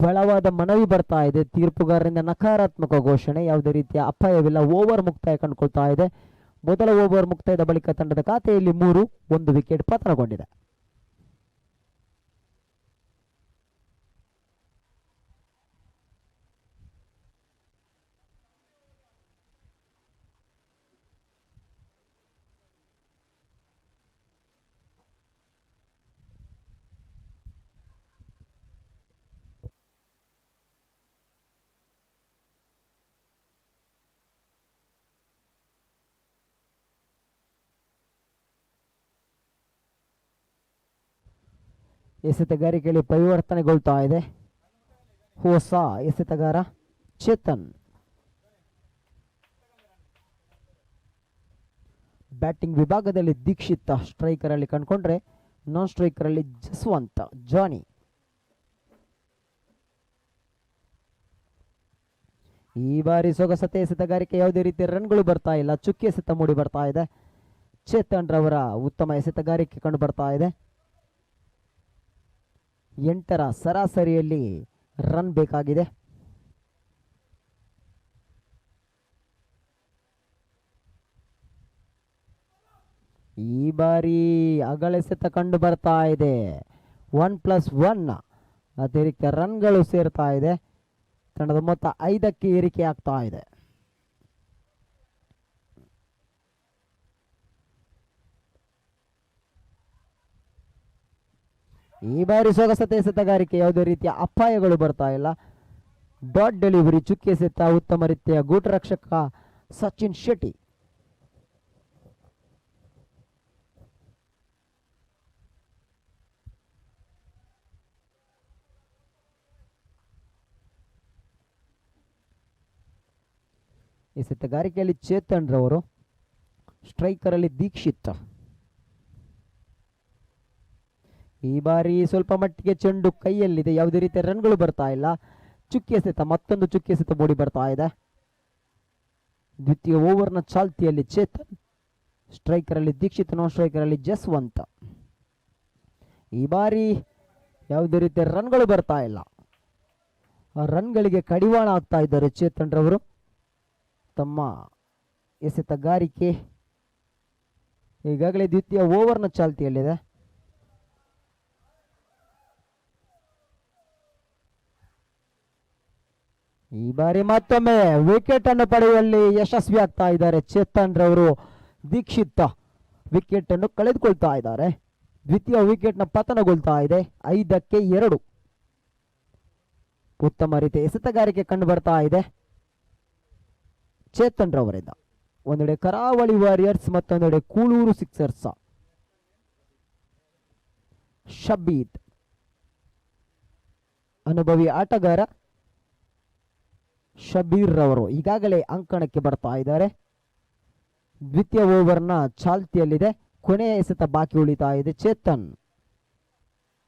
ಬಲವಾದ ಮನವಿ ಬರ್ತಾ ಇದೆ ತೀರ್ಪುಗಾರರಿಂದ. ನಕಾರಾತ್ಮಕ ಘೋಷಣೆ. ಯಾವುದೇ ರೀತಿಯ ಅಪಾಯವಿಲ್ಲ. ಓವರ್ ಮುಕ್ತಾಯ ಕಂಡುಕೊಳ್ತಾ ಇದೆ. ಮೊದಲ ಓವರ್ ಮುಕ್ತಾಯದ ಬಳಿಕ ತಂಡದ ಖಾತೆಯಲ್ಲಿ 1 ವಿಕೆಟ್ ಪತನಗೊಂಡಿದೆ. ಎಸೆತಗಾರಿಕೆಯಲ್ಲಿ ಪರಿವರ್ತನೆಗೊಳ್ತಾ ಇದೆ. ಹೊಸ ಎಸೆತಗಾರ ಚೇತನ್. ಬ್ಯಾಟಿಂಗ್ ವಿಭಾಗದಲ್ಲಿ ದೀಕ್ಷಿತ್ ಸ್ಟ್ರೈಕರ್ ಅಲ್ಲಿ ಕಂಡುಕೊಂಡ್ರೆ, ನಾನ್ ಸ್ಟ್ರೈಕರ್ ಅಲ್ಲಿ ಜಸ್ವಂತ್ ಜಾನಿ. ಈ ಬಾರಿ ಸೊಗಸತೆ ಎಸೆತಗಾರಿಕೆ. ಯಾವುದೇ ರೀತಿಯ ರನ್ಗಳು ಬರ್ತಾ ಇಲ್ಲ. ಚುಕ್ಕಿ ಎಸೆತ ಮೂಡಿ ಬರ್ತಾ ಇದೆ. ಚೇತನ್ ರವರ ಉತ್ತಮ ಎಸೆತಗಾರಿಕೆ ಕಂಡು ಬರ್ತಾ ಇದೆ. 8ರ ಸರಾಸರಿಯಲ್ಲಿ ರನ್ ಬೇಕಾಗಿದೆ. ಈ ಬಾರಿ ಅಗಲೆಸೆತ ಕಂಡು ಬರ್ತಾ ಇದೆ. 1+1 ಅತಿರಿಕ್ತ ರನ್ಗಳು ಸೇರ್ತಾ ಇದೆ. ತಂಡದ ಮೊತ್ತ 5ಕ್ಕೆ ಏರಿಕೆ ಆಗ್ತಾ ಇದೆ. ಈ ಬಾರಿ ಸೊಗಸತೆ ಎಸೆತಗಾರಿಕೆ. ಯಾವುದೇ ರೀತಿಯ ಅಪಾಯಗಳು ಬರ್ತಾ ಇಲ್ಲ. ಡಾಟ್ ಡೆಲಿವರಿ ಚುಕ್ಕಿ ಎಸೆತ. ಉತ್ತಮ ರೀತಿಯ ಗೂಟರಕ್ಷಕ ಸಚಿನ್ ಶೆಟ್ಟಿ. ಎಸೆತಗಾರಿಕೆಯಲ್ಲಿ ಚೇತನ್ ರವರು. ಸ್ಟ್ರೈಕರ್ ಅಲ್ಲಿ ದೀಕ್ಷಿತ್. ಈ ಬಾರಿ ಸ್ವಲ್ಪ ಮಟ್ಟಿಗೆ ಚೆಂಡು ಕೈಯಲ್ಲಿದೆ. ಯಾವುದೇ ರೀತಿಯ ರನ್ಗಳು ಬರ್ತಾ ಇಲ್ಲ. ಚುಕ್ಕಿ ಎಸೆತ. ಮತ್ತೊಂದು ಚುಕ್ಕಿ ಎಸೆತ ಮೂಡಿ ಬರ್ತಾ ಇದೆ. ದ್ವಿತೀಯ ಓವರ್ನ ಚಾಲ್ತಿಯಲ್ಲಿ ಚೇತನ್. ಸ್ಟ್ರೈಕರ್ ಅಲ್ಲಿ ದೀಕ್ಷಿತ್. ನಾನ್ ಸ್ಟ್ರೈಕರ್ ಅಲ್ಲಿ ಜಸ್ವಂತ್. ಈ ಬಾರಿ ಯಾವುದೇ ರೀತಿಯ ರನ್ಗಳು ಬರ್ತಾ ಇಲ್ಲ. ಆ ರನ್ಗಳಿಗೆ ಕಡಿವಾಣ ಆಗ್ತಾ ಇದ್ದಾರೆ ಚೇತನ್ ರವರು. ತಮ್ಮ ಎಸೆತಗಾರಿಕೆ ಈಗಾಗಲೇ ದ್ವಿತೀಯ ಓವರ್ನ ಚಾಲ್ತಿಯಲ್ಲಿದೆ. ಈ ಬಾರಿ ಮತ್ತೊಮ್ಮೆ ವಿಕೆಟ್ ಅನ್ನು ಪಡೆಯುವಲ್ಲಿ ಯಶಸ್ವಿ ಆಗ್ತಾ ಇದ್ದಾರೆ ಚೇತನ್ ರವರು. ದೀಕ್ಷಿತ್ ವಿಕೆಟ್ ಅನ್ನು ಕಳೆದುಕೊಳ್ತಾ ಇದ್ದಾರೆ. ದ್ವಿತೀಯ ವಿಕೆಟ್ ನ ಪತನಗೊಳ್ತಾ ಇದೆ. 5ಕ್ಕೆ 2. ಉತ್ತಮ ರೀತಿಯ ಎಸೆತಗಾರಿಕೆ ಕಂಡು ಬರ್ತಾ ಇದೆ ಚೇತನ್ ರವರಿಂದ. ಒಂದೆಡೆ ಕರಾವಳಿ ವಾರಿಯರ್ಸ್, ಮತ್ತೊಂದೆಡೆ ಕೂಳೂರು ಸಿಕ್ಸರ್ಸ್. ಶಬೀದ್ ಅನುಭವಿ ಆಟಗಾರ ಶಬೀರ್ ರವರು ಈಗಾಗಲೇ ಅಂಕಣಕ್ಕೆ ಬರ್ತಾ ಇದ್ದಾರೆ. ದ್ವಿತೀಯ ಓವರ್ನ ಚಾಲ್ತಿಯಲ್ಲಿದೆ. ಕೊನೆಯ ಎಸೆತ ಬಾಕಿ ಉಳಿತಾ ಇದೆ. ಚೇತನ್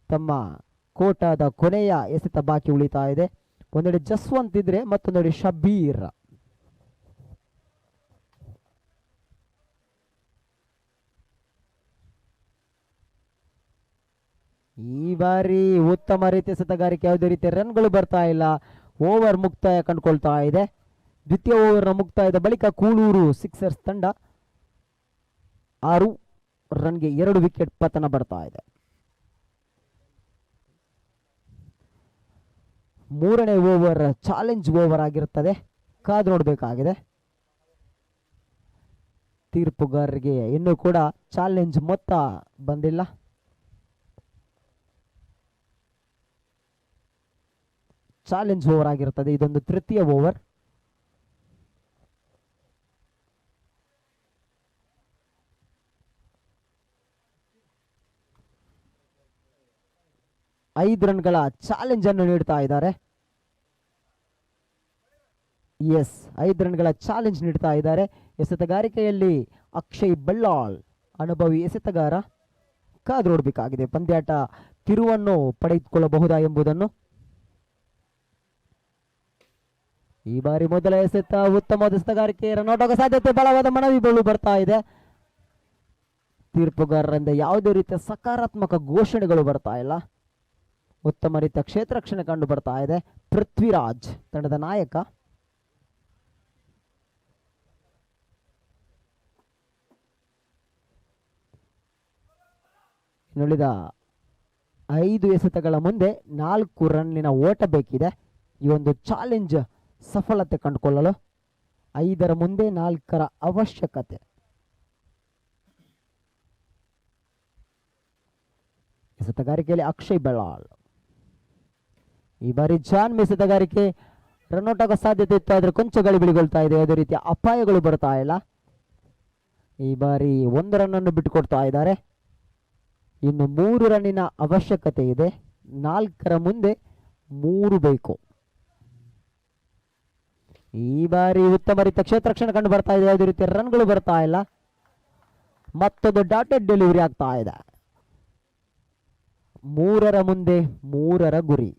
ತಮ್ಮ ಕೋಟಾದ ಕೊನೆಯ ಎಸೆತ ಬಾಕಿ ಉಳಿತಾ ಇದೆ. ಒಂದೆಡೆ ಜಸ್ವಂತ್ ಇದ್ರೆ, ಮತ್ತೊಂದೆಡೆ ಶಬೀರ್. ಈ ಬಾರಿ ಉತ್ತಮ ರೀತಿಯ ಎಸೆತಗಾರಿಕೆ. ಯಾವುದೇ ರೀತಿಯ ರನ್ಗಳು ಬರ್ತಾ ಇಲ್ಲ. ಓವರ್ ಮುಕ್ತಾಯ ಕಂಡುಕೊಳ್ತಾ ಇದೆ. ದ್ವಿತೀಯ ಓವರ್ನ ಮುಕ್ತಾಯದ ಬಳಿಕ ಕೂಳೂರು ಸಿಕ್ಸರ್ಸ್ ತಂಡ 6 ರನ್ಗೆ 2 ವಿಕೆಟ್ ಪತನ ಬರ್ತಾ ಇದೆ. ಮೂರನೇ ಓವರ್ ಚಾಲೆಂಜ್ ಓವರ್ ಆಗಿರುತ್ತದೆ, ಕಾದು ನೋಡಬೇಕಾಗಿದೆ. ತೀರ್ಪುಗಾರರಿಗೆ ಇನ್ನೂ ಕೂಡ ಚಾಲೆಂಜ್ ಮೊತ್ತ ಬಂದಿಲ್ಲ. ಚಾಲೆಂಜ್ ಓವರ್ ಆಗಿರುತ್ತದೆ, ಇದೊಂದು ತೃತೀಯ ಓವರ್. ಐದು ರನ್ಗಳ ಚಾಲೆಂಜ್ ಅನ್ನು ನೀಡ್ತಾ ಇದ್ದಾರೆ. ಎಸ್, 5 ರನ್ಗಳ ಚಾಲೆಂಜ್ ನೀಡ್ತಾ ಇದ್ದಾರೆ. ಎಸೆತಗಾರಿಕೆಯಲ್ಲಿ ಅಕ್ಷಯ್ ಬಲ್ಲಾಳ್ ಅನುಭವಿ ಎಸೆತಗಾರ. ಕಾದು ನೋಡಬೇಕಾಗಿದೆ ಪಂದ್ಯಾಟ ತಿರುವನ್ನು ಪಡೆದುಕೊಳ್ಳಬಹುದಾ ಎಂಬುದನ್ನು. ಈ ಬಾರಿ ಮೊದಲ ಎಸೆತ ಉತ್ತಮವಾದ ಎಸೆತಗಾರಿಕೆ, ರನ್ಔಟ್ ಆಗೋ ಸಾಧ್ಯತೆ, ಬಲವಾದ ಮನವಿ ಬರ್ತಾ ಇದೆ. ತೀರ್ಪುಗಾರರಿಂದ ಯಾವುದೇ ರೀತಿಯ ಸಕಾರಾತ್ಮಕ ಘೋಷಣೆಗಳು ಬರ್ತಾ ಇಲ್ಲ. ಉತ್ತಮ ರೀತಿಯ ಕ್ಷೇತ್ರ ರಕ್ಷಣೆ ಕಂಡು ಬರ್ತಾ ಇದೆ. ಪೃಥ್ವಿರಾಜ್ ತಂಡದ ನಾಯಕ. ಇನ್ನುಳಿದ 5 ಎಸೆತಗಳ ಮುಂದೆ 4 ರನ್ನಿನ ಓಟ ಬೇಕಿದೆ ಈ ಒಂದು ಚಾಲೆಂಜ್ ಸಫಲತೆ ಕಂಡುಕೊಳ್ಳಲು. 5ರ ಮುಂದೆ 4ರ ಅವಶ್ಯಕತೆ. ಎಸೆತಗಾರಿಕೆಯಲ್ಲಿ ಅಕ್ಷಯ್ ಬಲ್ಲಾಳ್. ಈ ಬಾರಿ ಜಾನ್ ಎಸೆತಗಾರಿಕೆ, ರನ್ಔಟ್ ಆಗೋ ಸಾಧ್ಯತೆ ಇತ್ತು, ಆದರೆ ಕೊಂಚ ಗಳಿಬಿಳಿಗೊಳ್ತಾ ಇದೆ. ಯಾವುದೇ ರೀತಿಯ ಅಪಾಯಗಳು ಬರ್ತಾ ಇಲ್ಲ. ಈ ಬಾರಿ 1 ರನ್ನನ್ನು ಬಿಟ್ಟುಕೊಡ್ತಾ ಇದ್ದಾರೆ. ಇನ್ನು 3 ರನ್ನಿನ ಅವಶ್ಯಕತೆ ಇದೆ. 4ರ ಮುಂದೆ 3 ಬೇಕು. ಈ ಬಾರಿ ಉತ್ತಮ ರೀತಿಯ ಕ್ಷೇತ್ರ ರಕ್ಷಣೆ ಕಂಡು ಬರ್ತಾ ಇದೆ. ಯಾವುದೇ ರೀತಿಯ ರನ್ಗಳು ಬರ್ತಾ ಇಲ್ಲ. ಮತ್ತೊಂದು ಡಾಟೆಡ್ ಡೆಲಿವರಿ ಆಗ್ತಾ ಇದೆ. 3ರ ಮುಂದೆ 3ರ ಗುರಿ.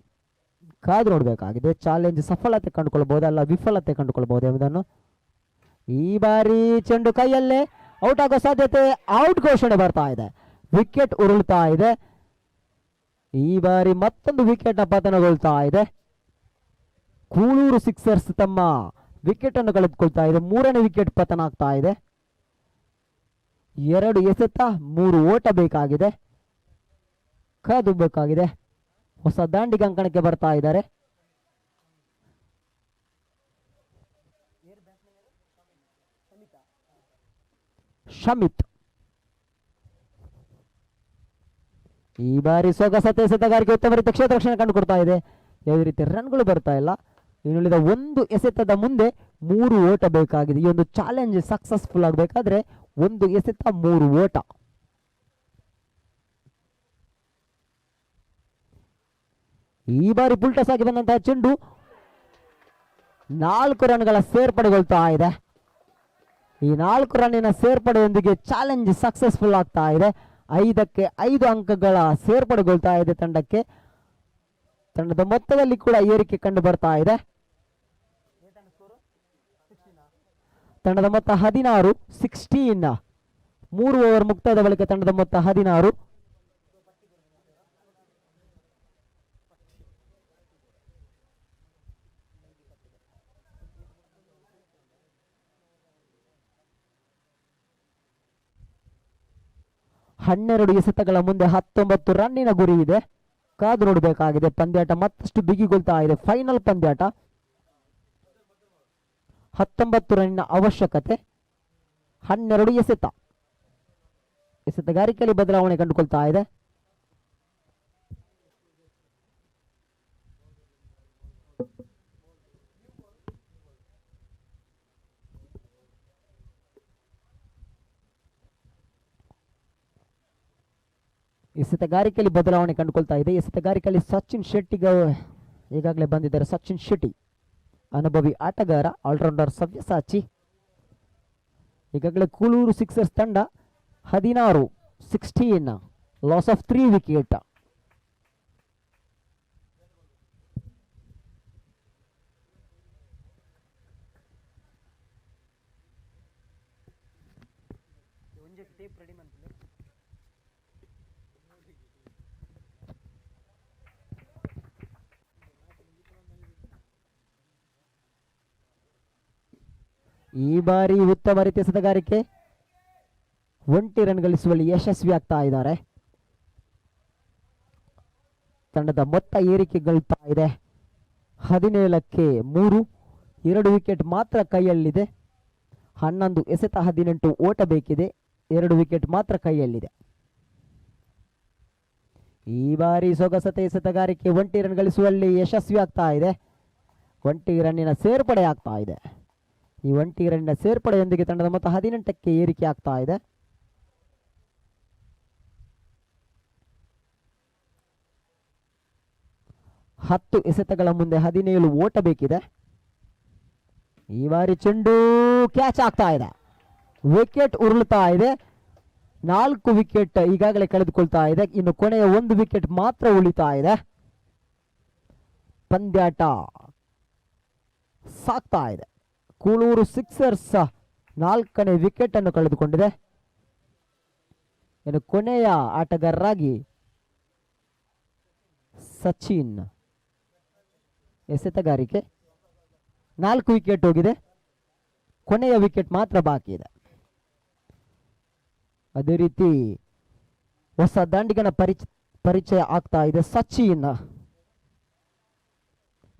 ಕಾದು ನೋಡಬೇಕಾಗಿದೆ. ಚಾಲೆಂಜ್ ಸಫಲತೆ ಕಂಡುಕೊಳ್ಬಹುದಲ್ಲ ವಿಫಲತೆ ಕಂಡುಕೊಳ್ಬಹುದು ಎಂಬುದನ್ನು. ಈ ಬಾರಿ ಚೆಂಡು ಕೈಯಲ್ಲೇ, ಔಟ್ ಆಗೋ ಸಾಧ್ಯತೆ, ಔಟ್ ಘೋಷಣೆ ಬರ್ತಾ ಇದೆ. ವಿಕೆಟ್ ಉರುಳ್ತಾ ಇದೆ. ಈ ಬಾರಿ ಮತ್ತೊಂದು ವಿಕೆಟ್ ಪತನಗೊಳ್ತಾ ಇದೆ. ಕೂಳೂರು ಸಿಕ್ಸರ್ಸ್ ತಮ್ಮ ವಿಕೆಟ್ ಅನ್ನು ಕಳೆದುಕೊಳ್ತಾ ಇದೆ. 3ನೇ ವಿಕೆಟ್ ಪತನ ಆಗ್ತಾ ಇದೆ. 2 ಎಸೆತ 3 ಓಟ ಬೇಕಾಗಿದೆ. ಕಾದು ಬೇಕಾಗಿದೆ. ಹೊಸ ದಾಂಡಿಗೆ ಅಂಕಣಕ್ಕೆ ಬರ್ತಾ ಇದ್ದಾರೆ. ಶಮಿತ್ ಈ ಬಾರಿ ಸೊಗಸತೆ ಎಸೆತಗಾರಿಕೆ, ಉತ್ತಮ ರೀತಿಯ ಕ್ಷೇತ್ರ ರಕ್ಷಣೆ ಕಂಡುಕೊಡ್ತಾ ಇದೆ. ಯಾವುದೇ ರೀತಿಯ ರನ್ಗಳು ಬರ್ತಾ ಇಲ್ಲ. ಇನ್ನುಳಿದ 1 ಎಸೆತದ ಮುಂದೆ 3 ಓಟ ಬೇಕಾಗಿದೆ. ಈ ಒಂದು ಚಾಲೆಂಜ್ ಸಕ್ಸಸ್ಫುಲ್ ಆಗಬೇಕಾದ್ರೆ 1 ಎಸೆತ 3 ಓಟ. ಈ ಬಾರಿ ಪುಲ್ಟಸ್ ಆಗಿ ಬಂದಂತಹ ಚೆಂಡು 4 ರನ್ಗಳ ಸೇರ್ಪಡೆಗೊಳ್ತಾ ಇದೆ. ಈ 4 ರನ್ನಿನ ಸೇರ್ಪಡೆಯೊಂದಿಗೆ ಚಾಲೆಂಜ್ ಸಕ್ಸಸ್ಫುಲ್ ಆಗ್ತಾ ಇದೆ. 5ಕ್ಕೆ 5 ಅಂಕಗಳ ಸೇರ್ಪಡೆಗೊಳ್ತಾ ಇದೆ ತಂಡಕ್ಕೆ. ತಂಡದ ಮೊತ್ತದಲ್ಲಿ ಕೂಡ ಏರಿಕೆ ಕಂಡು ಬರ್ತಾ ಇದೆ. ತಂಡದ ಮೊತ್ತ 16, 16. 3 ಓವರ್ ಮುಕ್ತಾಯದ ಬಳಿಕ ತಂಡದ ಮೊತ್ತ 16. ಹನ್ನೆರಡು ಎಸೆತಗಳ ಮುಂದೆ 19 ರನ್ನಿನ ಗುರಿ ಇದೆ. ಕಾದು ನೋಡಬೇಕಾಗಿದೆ. ಪಂದ್ಯಾಟ ಮತ್ತಷ್ಟು ಬಿಗಿಗೊಳ್ತಾ ಇದೆ. ಫೈನಲ್ ಪಂದ್ಯಾಟ. 19 ರನ್ನಿನ ಅವಶ್ಯಕತೆ. 12 ಎಸೆತ. ಎಸೆತಗಾರಿಕೆಯಲ್ಲಿ ಬದಲಾವಣೆ ಕಂಡುಕೊಳ್ತಾ ಇದೆ. ಎಸೆತಗಾರಿಕೆಯಲ್ಲಿ ಬದಲಾವಣೆ ಕಂಡುಕೊಳ್ತಾ ಇದೆ. ಎಸೆತಗಾರಿಕೆಯಲ್ಲಿ ಸಚಿನ್ ಶೆಟ್ಟಿಗೆ ಈಗಾಗಲೇ ಬಂದಿದ್ದಾರೆ. ಸಚಿನ್ ಶೆಟ್ಟಿ ಅನುಭವಿ ಆಟಗಾರ, ಆಲ್ರೌಂಡರ್ ಸವ್ಯಸಾಚಿ. ಈಗಾಗಲೇ ಕೂಳೂರು ಸಿಕ್ಸರ್ಸ್ ತಂಡ 16, 16 ಲಾಸ್ ಆಫ್ 3 ವಿಕೆಟ್. ಈ ಬಾರಿ ಉತ್ತಮ ರೀತಿಯ ಎಸೆತಗಾರಿಕೆ, ಒಂಟಿ ರನ್ ಗಳಿಸುವಲ್ಲಿ ಯಶಸ್ವಿ ಆಗ್ತಾ ಇದ್ದಾರೆ. ತಂಡದ ಮೊತ್ತ ಏರಿಕೆಗೊಳ್ತಾ ಇದೆ. 17ಕ್ಕೆ 3, 2 ವಿಕೆಟ್ ಮಾತ್ರ ಕೈಯಲ್ಲಿದೆ. 11 ಎಸೆತ 18 ಓಟ ಬೇಕಿದೆ. 2 ವಿಕೆಟ್ ಮಾತ್ರ ಕೈಯಲ್ಲಿದೆ. ಈ ಬಾರಿ ಸೊಗಸತೆ ಎಸೆತಗಾರಿಕೆ ಒಂಟಿ ರನ್ ಗಳಿಸುವಲ್ಲಿ ಯಶಸ್ವಿ ಆಗ್ತಾ ಇದೆ. ಒಂಟಿ ರನ್ನಿನ ಸೇರ್ಪಡೆ ಆಗ್ತಾ ಇದೆ. ಈ ಒಂಟಿ ರನ್ನಿನ ಸೇರ್ಪಡೆಯೊಂದಿಗೆ ತಂಡದ ಮೊತ್ತ 18ಕ್ಕೆ ಏರಿಕೆ ಆಗ್ತಾ ಇದೆ. ಹತ್ತು ಎಸೆತಗಳ ಮುಂದೆ 17 ಓಟ ಬೇಕಿದೆ. ಈ ಬಾರಿ ಚೆಂಡು ಕ್ಯಾಚ್ ಆಗ್ತಾ ಇದೆ. ವಿಕೆಟ್ ಉರುಳುತ್ತಾ ಇದೆ. 4 ವಿಕೆಟ್ ಈಗಾಗಲೇ ಕಳೆದುಕೊಳ್ತಾ ಇದೆ. ಇನ್ನು ಕೊನೆಯ 1 ವಿಕೆಟ್ ಮಾತ್ರ ಉಳಿತಾ ಇದೆ. ಪಂದ್ಯಾಟ ಸಾಕ್ತಾ ಇದೆ. ಕೂಳೂರು ಸಿಕ್ಸರ್ಸ್ 4ನೇ ವಿಕೆಟ್ ಅನ್ನು ಕಳೆದುಕೊಂಡಿದೆ. ಇನ್ನು ಕೊನೆಯ ಆಟಗಾರರಾಗಿ ಸಚಿನ್ ಎಸೆತಗಾರಿಕೆ 4 ವಿಕೆಟ್ ಹೋಗಿದೆ. ಕೊನೆಯ ವಿಕೆಟ್ ಮಾತ್ರ ಬಾಕಿ ಇದೆ. ಅದೇ ರೀತಿ ಹೊಸ ದಾಂಡಿಗನ ಪರಿಚಯ ಆಗ್ತಾ ಇದೆ. ಸಚಿನ್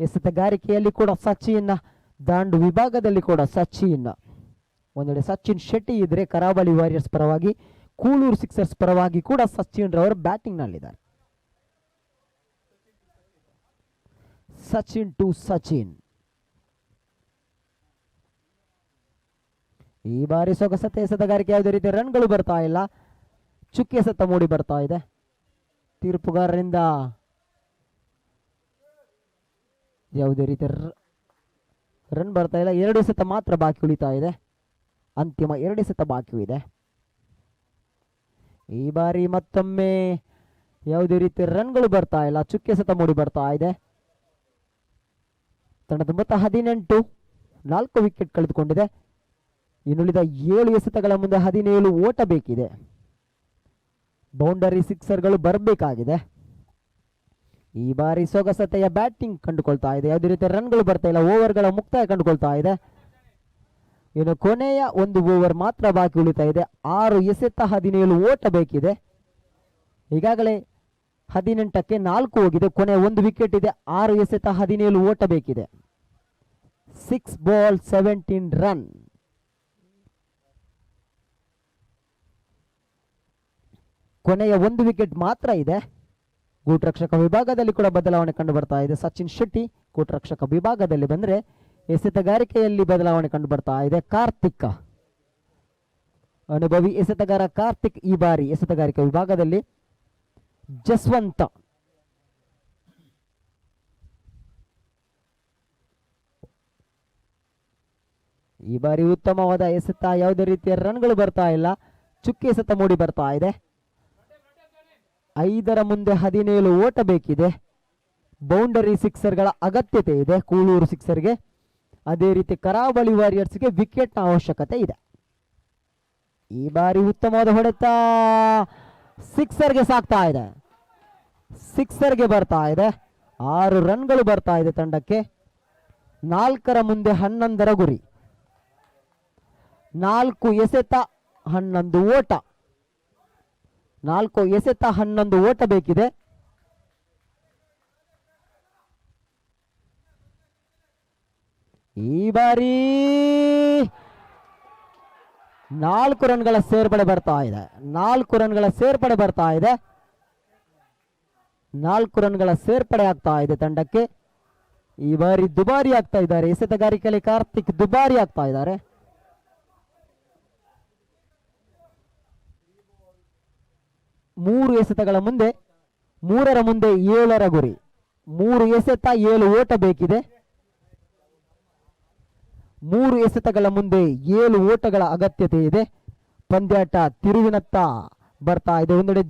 ಎಸೆತಗಾರಿಕೆಯಲ್ಲಿ ಕೂಡ ಸಚಿನ್, ದಾಂಡು ವಿಭಾಗದಲ್ಲಿ ಕೂಡ ಸಚಿನ್. ಒಂದೆಡೆ ಸಚಿನ್ ಶೆಟ್ಟಿ ಇದ್ರೆ ಕರಾವಳಿ ವಾರಿಯರ್ಸ್ ಪರವಾಗಿ, ಕೂಳೂರು ಸಿಕ್ಸರ್ಸ್ ಪರವಾಗಿ ಕೂಡ ಸಚಿನ್ ರವರು ಬ್ಯಾಟಿಂಗ್ ನಲ್ಲಿದ್ದಾರೆ. ಸಚಿನ್ ಟು ಸಚಿನ್. ಈ ಬಾರಿ ಸೊಗಸತೆ ಎಸೆತಗಾರಿಕೆ ಯಾವುದೇ ರೀತಿ ರನ್ಗಳು ಬರ್ತಾ ಇಲ್ಲ. ಚುಕ್ಕಿ ಎಸೆತ ಮೂಡಿ ಬರ್ತಾ ಇದೆ. ತೀರ್ಪುಗಾರರಿಂದ ಯಾವುದೇ ರೀತಿ ರನ್ ಬರ್ತಾ ಇಲ್ಲ. 2 ಎಸೆತ ಮಾತ್ರ ಬಾಕಿ ಉಳಿತಾ ಇದೆ. ಅಂತಿಮ 2 ಎಸೆತ ಬಾಕಿ ಇದೆ. ಈ ಬಾರಿ ಮತ್ತೊಮ್ಮೆ ಯಾವುದೇ ರೀತಿ ರನ್ಗಳು ಬರ್ತಾ ಇಲ್ಲ. ಚುಕ್ಕಿ ಎಸೆತ ಮೂಡಿ ಬರ್ತಾ ಇದೆ. ತಂಡದ ಮೊತ್ತ 18, 4 ವಿಕೆಟ್ ಕಳೆದುಕೊಂಡಿದೆ. ಇನ್ನುಳಿದ 7 ಎಸೆತಗಳ ಮುಂದೆ 17 ಓಟ ಬೇಕಿದೆ. ಬೌಂಡರಿ ಸಿಕ್ಸರ್ಗಳು ಬರಬೇಕಾಗಿದೆ. ಈ ಬಾರಿ ಸೊಗಸತೆಯ ಬ್ಯಾಟಿಂಗ್ ಕಂಡುಕೊಳ್ತಾ ಇದೆ. ಯಾವುದೇ ರೀತಿಯ ರನ್ಗಳು ಬರ್ತಾ ಇಲ್ಲ. ಓವರ್ಗಳ ಮುಕ್ತಾಯ ಕಂಡುಕೊಳ್ತಾ ಇದೆ. ಇನ್ನು ಕೊನೆಯ 1 ಓವರ್ ಮಾತ್ರ ಬಾಕಿ ಉಳಿತಾ ಇದೆ. 6 ಎಸೆತ 17 ಓಟ ಬೇಕಿದೆ. ಈಗಾಗಲೇ 18ಕ್ಕೆ 4 ಹೋಗಿದೆ. ಕೊನೆಯ 1 ವಿಕೆಟ್ ಇದೆ. 6 ಎಸೆತ 17 ಓಟ ಬೇಕಿದೆ. 6 ಬಾಲ್ 17 ರನ್. ಕೊನೆಯ 1 ವಿಕೆಟ್ ಮಾತ್ರ ಇದೆ. ಗೂಟರಕ್ಷಕ ವಿಭಾಗದಲ್ಲಿ ಕೂಡ ಬದಲಾವಣೆ ಕಂಡು ಬರ್ತಾ ಇದೆ. ಸಚಿನ್ ಶೆಟ್ಟಿ ಗೂಟರಕ್ಷಕ ವಿಭಾಗದಲ್ಲಿ ಬಂದ್ರೆ, ಎಸೆತಗಾರಿಕೆಯಲ್ಲಿ ಬದಲಾವಣೆ ಕಂಡು ಬರ್ತಾ ಇದೆ. ಕಾರ್ತಿಕ್, ಅನುಭವಿ ಎಸೆತಗಾರ ಕಾರ್ತಿಕ್ ಈ ಬಾರಿ ಎಸೆತಗಾರಿಕೆ ವಿಭಾಗದಲ್ಲಿ. ಜಸ್ವಂತ್ ಈ ಬಾರಿ ಉತ್ತಮವಾದ ಎಸೆತ. ಯಾವುದೇ ರೀತಿಯ ರನ್ಗಳು ಬರ್ತಾ ಇಲ್ಲ. ಚುಕ್ಕಿ ಎಸೆತ ಮೂಡಿ ಬರ್ತಾ ಇದೆ. 5ರ ಮುಂದೆ 17 ಓಟ ಬೇಕಿದೆ. ಬೌಂಡರಿ ಸಿಕ್ಸರ್ಗಳ ಅಗತ್ಯತೆ ಇದೆ ಕೂಳೂರು ಸಿಕ್ಸರ್ಗೆ. ಅದೇ ರೀತಿ ಕರಾವಳಿ ವಾರಿಯರ್ಸ್ಗೆ ವಿಕೆಟ್ನ ಅವಶ್ಯಕತೆ ಇದೆ. ಈ ಬಾರಿ ಉತ್ತಮವಾದ ಹೊಡೆತ ಸಿಕ್ಸರ್ಗೆ ಸಾಕ್ತಾ ಇದೆ. ಸಿಕ್ಸರ್ಗೆ ಬರ್ತಾ ಇದೆ. 6 ರನ್ಗಳು ಬರ್ತಾ ಇದೆ ತಂಡಕ್ಕೆ. 4ರ ಮುಂದೆ 11ರ ಗುರಿ. 4 ಎಸೆತ 11 ಓಟ. 4 ಎಸೆತ 11 ಓಟ ಬೇಕಿದೆ. ಈ ಬಾರಿ 4 ರನ್ಗಳ ಸೇರ್ಪಡೆ ಬರ್ತಾ ಇದೆ. 4 ರನ್ಗಳ ಸೇರ್ಪಡೆ ಬರ್ತಾ ಇದೆ. 4 ರನ್ಗಳ ಸೇರ್ಪಡೆ ಆಗ್ತಾ ಇದೆ ತಂಡಕ್ಕೆ. ಈ ಬಾರಿ ದುಬಾರಿ ಆಗ್ತಾ ಇದ್ದಾರೆ. ಎಸೆತಗಾರಿಕೆಯಲ್ಲಿ ಕಾರ್ತಿಕ್ ದುಬಾರಿ ಆಗ್ತಾ ಇದ್ದಾರೆ. 3 ಎಸೆತಗಳ ಮುಂದೆ 3ರ ಮುಂದೆ 7ರ ಗುರಿ. 3 ಎಸೆತ 7 ಓಟ ಬೇಕಿದೆ. 3 ಎಸೆತಗಳ ಮುಂದೆ 7 ಓಟಗಳ ಅಗತ್ಯತೆ ಇದೆ. ಪಂದ್ಯಾಟ ತಿರುವಿನತ್ತ ಬರ್ತಾ ಇದೆ. ಒಂದೆಡೆ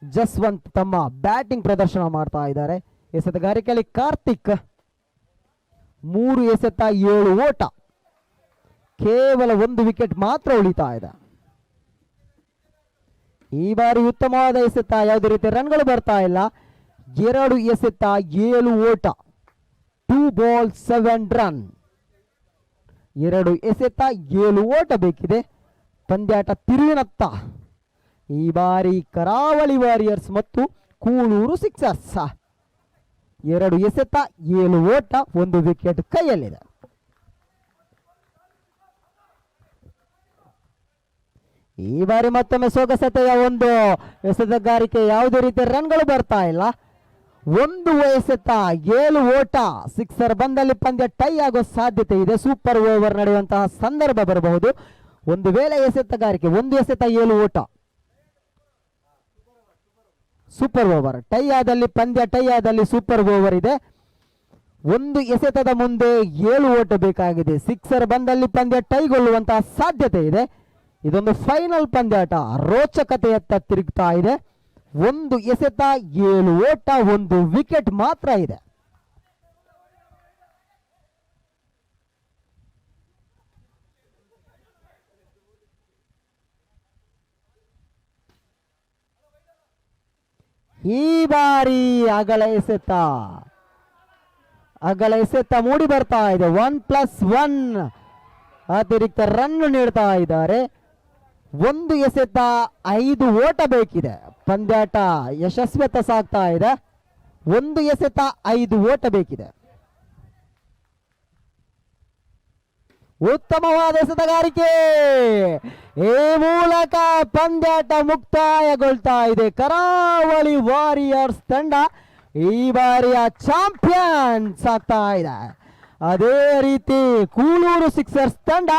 ಜಸ್ವಂತ್ ತಮ್ಮ ಬ್ಯಾಟಿಂಗ್ ಪ್ರದರ್ಶನ ಮಾಡ್ತಾ ಇದ್ದಾರೆ. ಎಸೆತಗಾರಿಕೆಯಲ್ಲಿ ಕಾರ್ತಿಕ್ 3 ಎಸೆತ 7 ಓಟ. ಕೇವಲ 1 ವಿಕೆಟ್ ಮಾತ್ರ ಉಳಿತಾ ಇದೆ. ಈ ಬಾರಿ ಉತ್ತಮವಾದ ಎಸೆತ. ಯಾವುದೇ ರೀತಿ ರನ್ಗಳು ಬರ್ತಾ ಇಲ್ಲ. 2 ಎಸೆತ 7 ಓಟ. 2 ಬಾಲ್ 7 ರನ್. 2 ಎಸೆತ 7 ಓಟ ಬೇಕಿದೆ. ಪಂದ್ಯಾಟ ತಿರುವಿನತ್ತ. ಈ ಬಾರಿ ಕರಾವಳಿ ವಾರಿಯರ್ಸ್ ಮತ್ತು ಕೂಳೂರು ಸಿಕ್ಸರ್ಸ್ 2 ಎಸೆತ 7 ಓಟ 1 ವಿಕೆಟ್ ಕೈಯಲ್ಲಿದೆ. ಈ ಬಾರಿ ಮತ್ತೊಮ್ಮೆ ಸೊಗಸತೆಯ ಒಂದು ಎಸೆತಗಾರಿಕೆ, ಯಾವುದೇ ರೀತಿಯ ರನ್ಗಳು ಬರ್ತಾ ಇಲ್ಲ. 1 ಎಸೆತ 7 ಓಟ, ಸಿಕ್ಸರ್ ಬಂದಲ್ಲಿ ಪಂದ್ಯ ಟೈ ಆಗೋ ಸಾಧ್ಯತೆ ಇದೆ. ಸೂಪರ್ ಓವರ್ ನಡೆಯುವಂತಹ ಸಂದರ್ಭ ಬರಬಹುದು. ಒಂದು ವೇಳೆ ಎಸೆತಗಾರಿಕೆ 1 ಎಸೆತ 7 ಓಟ, ಸೂಪರ್ ಓವರ್ ಟೈ ಆದಲ್ಲಿ, ಪಂದ್ಯ ಟೈ ಆದಲ್ಲಿ ಸೂಪರ್ ಓವರ್ ಇದೆ. 1 ಎಸೆತದ ಮುಂದೆ 7 ಓಟ ಬೇಕಾಗಿದೆ. ಸಿಕ್ಸರ್ ಬಂದಲ್ಲಿ ಪಂದ್ಯ ಟೈಗೊಳ್ಳುವಂತಹ ಸಾಧ್ಯತೆ ಇದೆ. ಇದೊಂದು ಫೈನಲ್ ಪಂದ್ಯಾಟ ರೋಚಕತೆಯತ್ತ ತಿರುಗ್ತಾ ಇದೆ. 1 ಎಸೆತ 7 ಓಟ 1 ವಿಕೆಟ್ ಮಾತ್ರ ಇದೆ. ಈ ಬಾರಿ ಅಗಲ ಎಸೆತ ಮೂಡಿ ಬರ್ತಾ ಇದೆ. 1+1 ಅತಿರಿಕ್ತ ರನ್ ನೀಡ್ತಾ ಇದ್ದಾರೆ. 1 ಎಸೆತ 5 ಓಟ ಬೇಕಿದೆ. ಪಂದ್ಯಾಟ ಯಶಸ್ವಿಯತ್ತ ಸಾಗ್ತಾ ಇದೆ. 1 ಎಸೆತ 5 ಓಟ ಬೇಕಿದೆ. ಉತ್ತಮವಾದ ಎಸೆತಗಾರಿಕೆ, ಈ ಮೂಲಕ ಪಂದ್ಯಾಟ ಮುಕ್ತಾಯಗೊಳ್ತಾ ಇದೆ. ಕರಾವಳಿ ವಾರಿಯರ್ಸ್ ತಂಡ ಈ ಬಾರಿಯ ಚಾಂಪಿಯನ್ಸ್ ಆಗ್ತಾ ಇದೆ. ಅದೇ ರೀತಿ ಕೂಳೂರು ಸಿಕ್ಸರ್ಸ್ ತಂಡ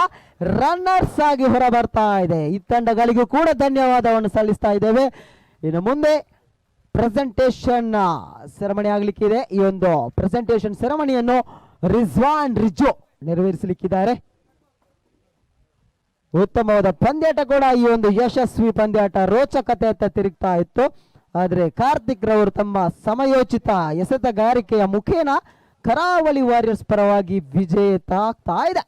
ರನ್ನರ್ಸ್ ಆಗಿ ಹೊರ ಬರ್ತಾ ಇದೆ. ಈ ತಂಡಗಳಿಗೂ ಕೂಡ ಧನ್ಯವಾದವನ್ನು ಸಲ್ಲಿಸ್ತಾ ಇದ್ದೇವೆ. ಇನ್ನು ಮುಂದೆ ಪ್ರೆಸೆಂಟೇಷನ್ ಸೆರೆಮನಿ ಆಗಲಿಕ್ಕಿದೆ. ಈ ಒಂದು ಪ್ರೆಸೆಂಟೇಷನ್ ಸೆರೆಮನಿಯನ್ನು ರಿಜ್ವಾನ್ ರಿಜು ನೆರವೇರಿಸಲಿಕ್ಕಿದ್ದಾರೆ. ಉತ್ತಮವಾದ ಪಂದ್ಯಾಟ ಕೂಡ, ಈ ಒಂದು ಯಶಸ್ವಿ ಪಂದ್ಯಾಟ ರೋಚಕತೆ ತಿರುಗ್ತಾ ಇತ್ತು. ಆದರೆ ಕಾರ್ತಿಕ್ ರವರು ತಮ್ಮ ಸಮಯೋಚಿತ ಎಸೆತಗಾರಿಕೆಯ ಮುಖೇನ ಕರಾವಳಿ ವಾರಿಯರ್ಸ್ ಪರವಾಗಿ ವಿಜೇತ ಆಗ್ತಾ ಇದೆ.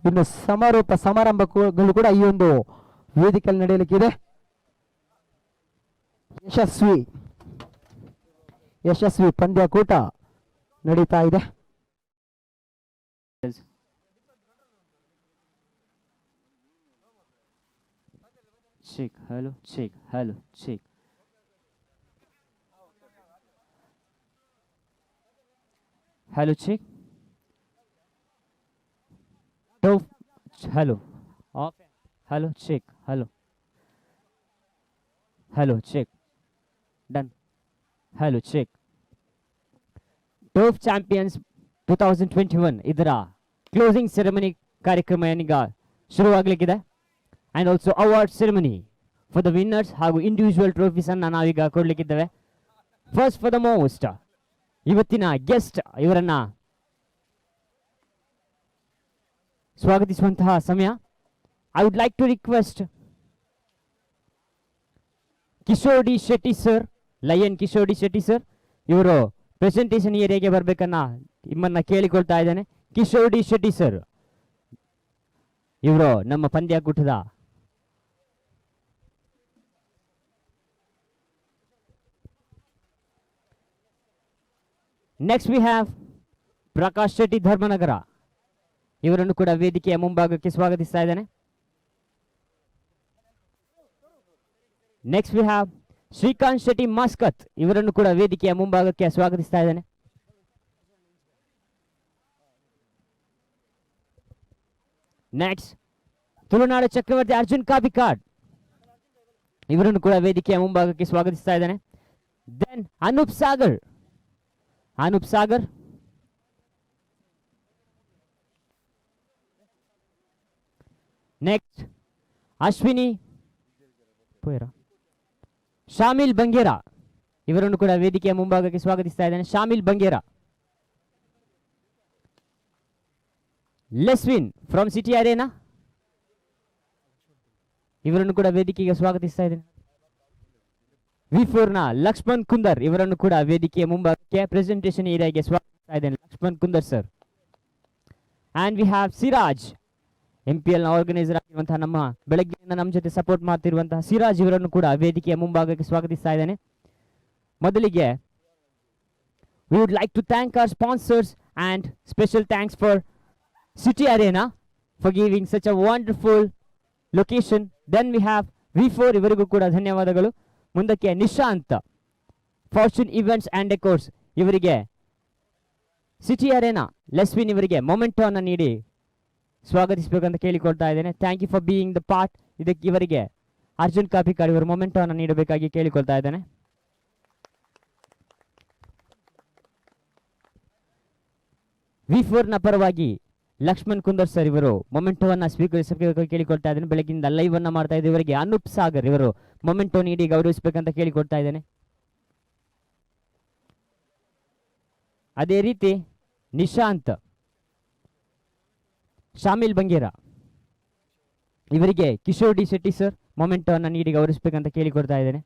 ಇನ್ನು ಸಮಾರಂಭಗಳು ಕೂಡ ಈ ಒಂದು ವೇದಿಕೆಯಲ್ಲಿ ನಡೆಯಲಿಕ್ಕಿದೆ. ಯಶಸ್ವಿ ಪಂದ್ಯಕೂಟ ನಡೀತಾ ಇದೆ. Check, hello, check, hello, check. Hello, check. Top, hello. Off. Hello, check, hello. Hello, check. Done. Hello, check. Top Champions 2021 ಇದರ ಕ್ಲೋಸಿಂಗ್ ಸೆರೆಮನಿ ಕಾರ್ಯಕ್ರಮ ಏನೀಗ ಶುರುವಾಗಲಿಕ್ಕಿದೆ. And also award ceremony for the winners ಹಾಗೂ ಇಂಡಿವಿಜುವಲ್ ಟ್ರೋಫೀಸ್ ಅನ್ನು ನಾವೀಗ ಕೊಡಲಿಕ್ಕಿದ್ದೇವೆ. First for the most ಇವತ್ತಿನ guest ಇವರನ್ನ ಸ್ವಾಗತಿಸುವಂತಹ ಸಮಯ. I would like to request Kishore D Shetty sir, lion Kishore D Shetty sir, ಇವರು ಪ್ರೆಸೆಂಟೇಷನ್ ಏರಿಯಾಗೆ ಬರಬೇಕನ್ನ ನಿಮ್ಮನ್ನ ಕೇಳಿಕೊಳ್ತಾ ಇದ್ದೇನೆ. ಕಿಶೋರ್ ಡಿ ಶೆಟ್ಟಿ ಸರ್ ಇವರು ನಮ್ಮ ಪಂದ್ಯಕೂಟದ next we have Prakash Shetty Dharmanagara, ಇವರನ್ನು ಕೂಡ ವೇದಿಕೆಯ ಮುಂಭಾಗಕ್ಕೆ ಸ್ವಾಗತಿಸ್ತಾ ಇದ್ದೇನೆ. Next we have Srikanth Shetty Muscat, ಇವರನ್ನು ಕೂಡ ವೇದಿಕೆಯ ಮುಂಭಾಗಕ್ಕೆ ಸ್ವಾಗತಿಸ್ತಾ ಇದ್ದೇನೆ. ನೆಕ್ಸ್ಟ್ ತುಳುನಾಡು ಚಕ್ರವರ್ತಿ ಅರ್ಜುನ್ ಕಾಬಿಕಾಡ್, ಇವರನ್ನು ಕೂಡ ವೇದಿಕೆಯ ಮುಂಭಾಗಕ್ಕೆ ಸ್ವಾಗತಿಸ್ತಾ ಇದ್ದೇನೆ. ದೆನ್ ಅನೂಪ್ ಸಾಗರ್, ನೆಕ್ಸ್ಟ್ ಅಶ್ವಿನಿ ಶಾಮಿಲ್ ಬಂಗೇರಾ, ಇವರನ್ನು ಕೂಡ ವೇದಿಕೆಯ ಮುಂಭಾಗಕ್ಕೆ ಸ್ವಾಗತಿಸ್ತಾ ಇದ್ದೇನೆ. Shamil Bangera. Leswin from city arena, ಇವರನ್ನು ಕೂಡ ವೇದಿಕೆಗೆ ಸ್ವಾಗತಿಸ್ತಾ ಇದ್ದೇನೆ. ವಿ4ನ ಲಕ್ಷ್ಮಣ್ ಕುಂದರ್, ಇವರನ್ನು ಕೂಡ ವೇದಿಕೆಯ ಮುಂಭಾಗಕ್ಕೆ ಪ್ರೆಸೆಂಟೇಷನ್ ಏರಿಯಾಗೆ ಸ್ವಾಗತಿಸ್ತಾ ಇದ್ದೇನೆ. Lakshman Kundar sir. And we have Siraj, MPL ನ ಆರ್ಗನೈಸರ್ ಆಗಿರುವಂತಹ, ನಮ್ಮ ಬೆಳಗ್ಗೆಯಿಂದ ನಮ್ಮ ಜೊತೆ ಸಪೋರ್ಟ್ ಮಾಡ್ತಿರುವಂತಹ ಸಿರಾಜ್, ಇವರನ್ನು ಕೂಡ ವೇದಿಕೆಯ ಮುಂಭಾಗಕ್ಕೆ ಸ್ವಾಗತಿಸ್ತಾ ಇದ್ದೇನೆ. ಮೊದಲಿಗೆ we would like to thank our sponsors and special thanks for City Arena for giving such a wonderful location. Then we have V4 ಇವರಿಗೂ ಕೂಡ ಧನ್ಯವಾದಗಳು. ಮುಂದಕ್ಕೆ Nishanth fortune events and decors ಇವರಿಗೆ ಸಿಟಿ ಅರೇನಾ ಲೆಸ್ವಿನ್ ಇವರಿಗೆ ಮೊಮೆಂಟೋ ಅನ್ನು ನೀಡಿ ಸ್ವಾಗತಿಸಬೇಕಂತ ಕೇಳಿಕೊಳ್ತಾ ಇದ್ದೇನೆ. Thank you for being the part. ಇದಕ್ಕೆ ಇವರಿಗೆ ಅರ್ಜುನ್ ಕಾಪಿಕಾಡ್ ಇವರು ಮೊಮೆಂಟೋ ಅನ್ನು ನೀಡಬೇಕಾಗಿ ಕೇಳಿಕೊಳ್ತಾ ಇದ್ದೇನೆ. V4 ನ ಪರವಾಗಿ ಲಕ್ಷ್ಮಣ್ ಕುಂದರ್ ಸರ್ ಇವರು ಮೊಮೆಂಟೋವನ್ನು ಸ್ವೀಕರಿಸಬೇಕು ಕೇಳಿಕೊಳ್ತಾ ಇದ್ದೇನೆ. ಬೆಳಗಿಂದ ಲೈವ್ ಅನ್ನ ಮಾಡ್ತಾ ಇದ್ದಾರೆ. ಇವರಿಗೆ ಅನೂಪ್ ಸಾಗರ್ ಇವರು ಮೊಮೆಂಟೋ ನೀಡಿ ಗೌರವಿಸಬೇಕಂತ ಕೇಳಿಕೊಳ್ತಾ ಇದ್ದೇನೆ. ಅದೇ ರೀತಿ ನಿಶಾಂತ್ ಶಾಮಿಲ್ ಬಂಗೇರಾ ಇವರಿಗೆ ಕಿಶೋರ್ ಡಿ ಶೆಟ್ಟಿ ಸರ್ ಮೊಮೆಂಟೋವನ್ನು ನೀಡಿ ಗೌರವಿಸಬೇಕಂತ ಕೇಳಿಕೊಳ್ತಾ ಇದ್ದೇನೆ.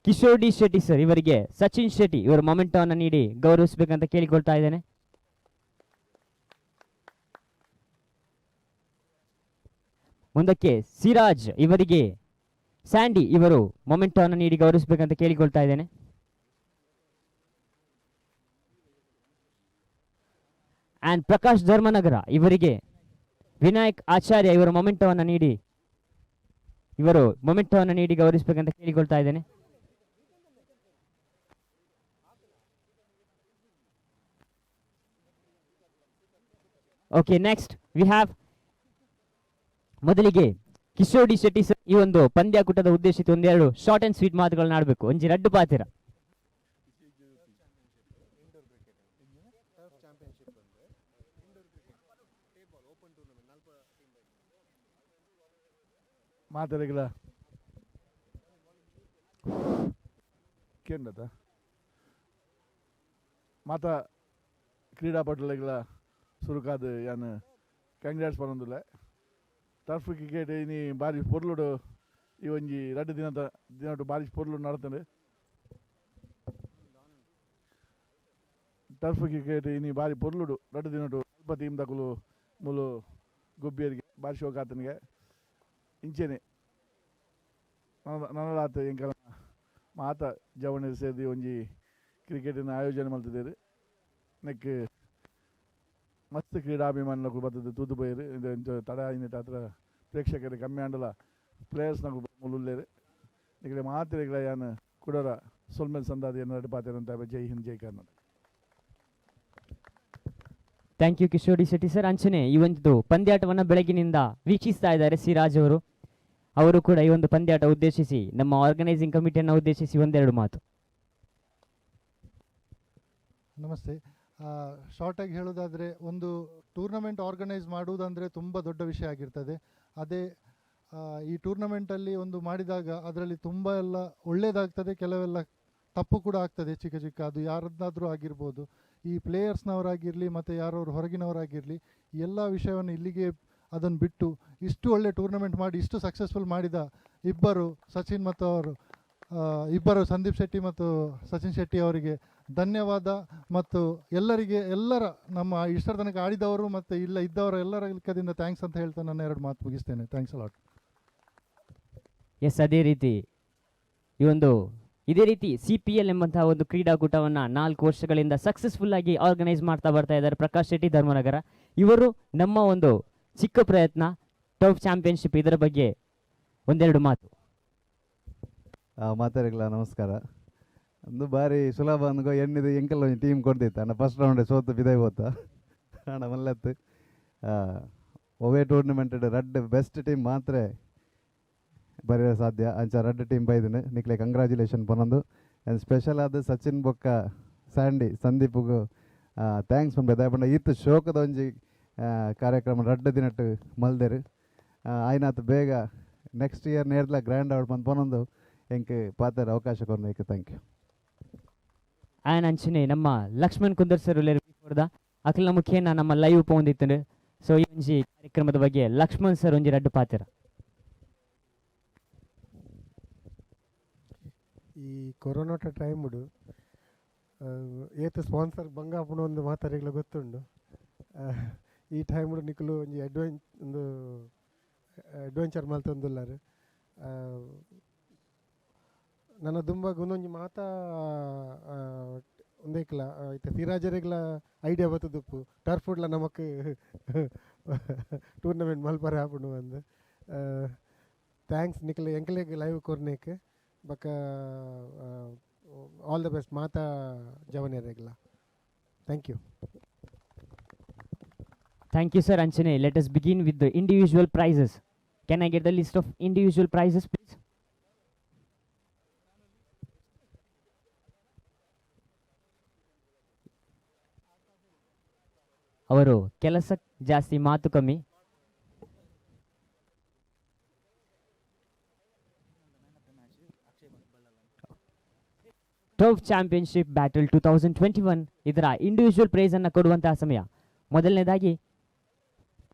ಕಿಶೋರ್ ಡಿ ಶೆಟ್ಟಿ ಸರ್ ಇವರಿಗೆ ಸಚಿನ್ ಶೆಟ್ಟಿ ಇವರು ಮೊಮೆಂಟೋವನ್ನು ನೀಡಿ ಗೌರವಿಸಬೇಕಂತ ಕೇಳಿಕೊಳ್ತಾ ಇದ್ದೇನೆ. ಮುಂದಕ್ಕೆ ಸಿರಾಜ್ ಇವರಿಗೆ ಸ್ಯಾಂಡಿ ಇವರು ಮೊಮೆಂಟೋವನ್ನು ನೀಡಿ ಗೌರವಿಸಬೇಕಂತ ಕೇಳಿಕೊಳ್ತಾ ಇದ್ದೇನೆ. ಅಂಡ್ ಪ್ರಕಾಶ್ ಧರ್ಮನಗರ ಇವರಿಗೆ ವಿನಾಯಕ್ ಆಚಾರ್ಯ ಇವರು ಮೊಮೆಂಟೋವನ್ನು ನೀಡಿ ಗೌರವಿಸಬೇಕಂತ ಕೇಳಿಕೊಳ್ತಾ ಇದ್ದೇನೆ. ಓಕೆ, ನೆಕ್ಸ್ಟ್ ವಿ ಹ್ಯಾವ್ ಮೊದಲಿಗೆ ಕಿಶೋರ್ ಡಿ ಶೆಟ್ಟಿ ಸರ್ ಈ ಒಂದು ಪಂದ್ಯಾಕೂಟದ ಉದ್ದೇಶಿತ ಒಂದೆರಡು ಶಾರ್ಟ್ ಅಂಡ್ ಸ್ವೀಟ್ ಮಾತುಗಳನ್ನ ಆಡಬೇಕು. ಒಂಜಿ ರಡ್ಡು ಪಾತಿರ ಮಾತಾಡಿಗಳ ಕೇಂದ್ರದ ಮಾತಾ ಕ್ರೀಡಾಪಟುಗಳ ಸುರುಕಾದ ಯಾನು ಕಂಗ್ರಾಟ್ಸ್ ಪನೊಂದುಲ್ಲ. ಟರ್ಫ್ ಕ್ರಿಕೆಟ್ ಇನಿ ಬಾರಿ ಪೊರ್ಲುಡು ಈ ಒಂಜಿ ರಡ್ಡು ದಿನಟು ಬಾರಿ ಪೊರ್ಲುಡು ನಡತಂಡು. ಟರ್ಫ್ ಕ್ರಿಕೆಟ್ ಇನಿ ಬಾರಿ ಪೊರ್ಲುಡು ರಡ್ಡು ದಿನಟು ಅಲ್ಪ ಟೀಮ್ ದಕುಲು ಮುಲು ಗುಬ್ಬಿಯರಿಗೆ ಬಾರಿ ಶೋಕ ಆತನಿಗೆ ಇಂಚೆನೆ ನನಲಾತ ಎಂಕಲ ಮಾತ ಜವಣಿ ಸೇರಿ ಒಂಜಿ ಕ್ರಿಕೆಟಿನ ಆಯೋಜನೆ ಮಾಡ್ತಿದ್ದೇವೆ. ನೆಕ್ ಮಸ್ತ್ ಕ್ರೀಡಾಭಿಮಾನಿಗಳು ಬರ್ತದೆ ತೂತು ಬೈರು ತಡ ಇನ್ನಿಟ್ಟು ಹತ್ರ ಪ್ರೇಕ್ಷಕರಿಗೆ ಕಮ್ಮಿ ಆಂಡಲ ಪ್ಲೇಯರ್ಸ್ ನಾವು ಮುಳ್ಳುಲ್ಲೇರು ನಿಗಡೆ ಮಾತಿರಗಳ ಯಾನು ಕುಡರ ಸೊಲ್ಮೇಲ್ ಸಂದಾದಿ ಎರಡು ಪಾತಿರಂತ ಜೈ ಹಿಂದ್ ಜೈ Karnataka. Thank you Kishore D Shetty sir. ಅಂಚನೆ ಈ ಒಂದು ಪಂದ್ಯಾಟವನ್ನು ಬೆಳಗಿನಿಂದ ವೀಕ್ಷಿಸ್ತಾ ಇದ್ದಾರೆ ಸಿರಾಜ್ ಅವರು ಕೂಡ ಈ ಒಂದು ಪಂದ್ಯಾಟ ಉದ್ದೇಶಿಸಿ ನಮ್ಮ ಆರ್ಗನೈಸಿಂಗ್ ಕಮಿಟಿಯನ್ನು ಉದ್ದೇಶಿಸಿ ಒಂದೆರಡು ಮಾತು. ನಮಸ್ತೆ. ಶಾರ್ಟಾಗಿ ಹೇಳೋದಾದರೆ ಒಂದು ಟೂರ್ನಮೆಂಟ್ ಆರ್ಗನೈಸ್ ಮಾಡುವುದಂದರೆ ತುಂಬ ದೊಡ್ಡ ವಿಷಯ ಆಗಿರ್ತದೆ. ಅದೇ ಈ ಟೂರ್ನಮೆಂಟಲ್ಲಿ ಒಂದು ಮಾಡಿದಾಗ ಅದರಲ್ಲಿ ತುಂಬ ಎಲ್ಲ ಒಳ್ಳೆಯದಾಗ್ತದೆ, ಕೆಲವೆಲ್ಲ ತಪ್ಪು ಕೂಡ ಆಗ್ತದೆ ಚಿಕ್ಕ ಚಿಕ್ಕ. ಅದು ಯಾರದ್ದಾದರೂ ಆಗಿರ್ಬೋದು, ಈ ಪ್ಲೇಯರ್ಸ್ನವರಾಗಿರಲಿ ಮತ್ತು ಯಾರವರು ಹೊರಗಿನವರಾಗಿರಲಿ, ಎಲ್ಲ ವಿಷಯವನ್ನು ಇಲ್ಲಿಗೆ ಅದನ್ನು ಬಿಟ್ಟು ಇಷ್ಟು ಒಳ್ಳೆ ಟೂರ್ನಮೆಂಟ್ ಮಾಡಿ ಇಷ್ಟು ಸಕ್ಸಸ್ಫುಲ್ ಮಾಡಿದ ಸಚಿನ್ ಮತ್ತು ಇಬ್ಬರು ಸಂದೀಪ್ ಶೆಟ್ಟಿ ಮತ್ತು ಸಚಿನ್ ಶೆಟ್ಟಿ ಅವರಿಗೆ ಧನ್ಯವಾದ. ಮತ್ತು ಎಲ್ಲರ ನಮ್ಮ ಇಷ್ಟರ ತನಕ ಆಡಿದವರು ಮತ್ತು ಇಲ್ಲ ಇದ್ದವರು ಎಲ್ಲರ ಲೆಕ್ಕದಿಂದ ಥ್ಯಾಂಕ್ಸ್ ಅಂತ ಹೇಳ್ತಾ ನನ್ನ ಎರಡು ಮಾತು ಮುಗಿಸ್ತೇನೆ. Thanks a lot. ಎಸ್, ಇದೇ ರೀತಿ CPL ಎಂಬಂತಹ ಒಂದು ಕ್ರೀಡಾಕೂಟವನ್ನು 4 ವರ್ಷಗಳಿಂದ ಸಕ್ಸಸ್ಫುಲ್ ಆಗಿ ಆರ್ಗನೈಸ್ ಮಾಡ್ತಾ ಬರ್ತಾ ಇದ್ದಾರೆ ಪ್ರಕಾಶ್ ಶೆಟ್ಟಿ ಧರ್ಮನಗರ. ಇವರು ನಮ್ಮ ಒಂದು ಚಿಕ್ಕ ಪ್ರಯತ್ನ ಟರ್ಫ್ ಚಾಂಪಿಯನ್ಶಿಪ್ ಇದರ ಬಗ್ಗೆ ಒಂದೆರಡು ಮಾತು. ಮಾತಾಡಿಲ್ಲ, ನಮಸ್ಕಾರ. ಒಂದು ಬಾರಿ ಸುಲಭ ಅನ್ಕೋ ಎಣ್ಣಿದು ಎಂಕಲ್ ಒಂದು ಟೀಮ್ ಕೊಡ್ತಿತ್ತು ಅಣ್ಣ. ಫಸ್ಟ್ ರೌಂಡ್ ಸೋತು ಬಿದಾಯ್ ಹೋತ ಅಣ್ಣ ಮಲ್ಲತ್ತು ಒವೇ ಟೂರ್ನಮೆಂಟ್ ರಡ್ ಬೆಸ್ಟ್ ಟೀಮ್ ಮಾತ್ರ ಬರೆಯ ಸಾಧ್ಯ. ಅಂಚ ರಡ್ ಟೀಮ್ ಬೈದನು ನಿಕ್ಲೆ ಕಂಗ್ರ್ಯಾಚುಲೇಷನ್ ಪನೊಂದು. ಆ್ಯಂಡ್ ಸ್ಪೆಷಲ್ ಆದ ಸಚಿನ್ ಬೊಕ್ಕ ಸ್ಯಾಂಡಿ ಸಂದೀಪ್ಗೂ ಥ್ಯಾಂಕ್ಸ್ ಪಂಡ ಬೆದಾಯ ಪಂಡ ಈತ್ ಶೋಕದ ಒಂಜಿ ಕಾರ್ಯಕ್ರಮ ರಡ್ಡು ದಿನಟ್ಟು ಮಲ್ದೇರು ಆಯ್ನಾತ್ ಬೇಗ ನೆಕ್ಸ್ಟ್ ಇಯರ್ ನೇರ್ಲ ಗ್ರ್ಯಾಂಡ್ ಔಟ್ ಬಂದು ಪನೊಂದು ಎಂಕ್ ಪಾತ್ರ ಅವಕಾಶ ಕೊರ್ನೈಕ್. Thank you. ಆ್ಯನ್ ಅಂಚನೆ ನಮ್ಮ ಲಕ್ಷ್ಮಣ್ ಕುಂದರ್ ಸರ್ ಅಖಿಲ ಮುಖೇನ ನಮ್ಮ ಲೈವ್ ಪೋಂದಿತ್ತು. ಸೊ ಈ ಒಂಜಿ ಕಾರ್ಯಕ್ರಮದ ಬಗ್ಗೆ ಲಕ್ಷ್ಮಣ್ ಸರ್ ಒಂಜಿ ರಡ್ಡು ಪಾತ್ರ. ಈ ಕೊರೋನಾಟ ಟೈಮುಡು ಏತು ಸ್ಪಾನ್ಸರ್ ಬಂಗಾಪುಣ ಒಂದು ಮಾತಾಡಿಗಳ ಗೊತ್ತುಂಡು. ಈ ಟೈಮುಡು ನಿಖಲು ಒಂಜಿ ಒಂದು ಅಡ್ವೆಂಚರ್ ಮಲ್ತೊಂದುಲ್ಲಾರು. ನನ್ನ ದುಂಬ ಒಂದೊಂಜಿ ಮಾತ ಒಂದೇಕ್ಲ ಇತ್ತೆ ಸಿರಾಜರೆಗ್ಲ ಐಡಿಯಾ ಬತ್ತದುಪ್ಪು ಟರ್ಫ್ ಫುಡ್ಲ ನಮಕ್ ಟೂರ್ನಮೆಂಟ್ ಮಲ್ಪರೆ ಆಪುಂಡು ಅಂದು. ಥ್ಯಾಂಕ್ಸ್ ನಿಕ್ಲೆ ಎಂಕ್ಲೆಗ್ ಲೈವ್ ಕೊರ್ನೇಕ್ ಬಕ್ಕ ಆಲ್ ದ ಬೆಸ್ಟ್ ಮಾತಾ ಜವನೇರೆಗ್ಲ. Thank you. Thank you, sir Anjane. Let us begin with the individual prizes. Can I get the list of individual prizes, please? ಅವರು ಕೆಲಸ ಜಾಸ್ತಿ ಮಾತು ಕಮ್ಮಿ. ಟರ್ಫ್ ಚಾಂಪಿಯನ್ಶಿಪ್ ಬ್ಯಾಟಲ್ 2021 ಇದರ ಇಂಡಿವಿಜುವಲ್ ಪ್ರೈಸ್ ಅನ್ನು ಕೊಡುವಂತಹ ಸಮಯ. ಮೊದಲನೇದಾಗಿ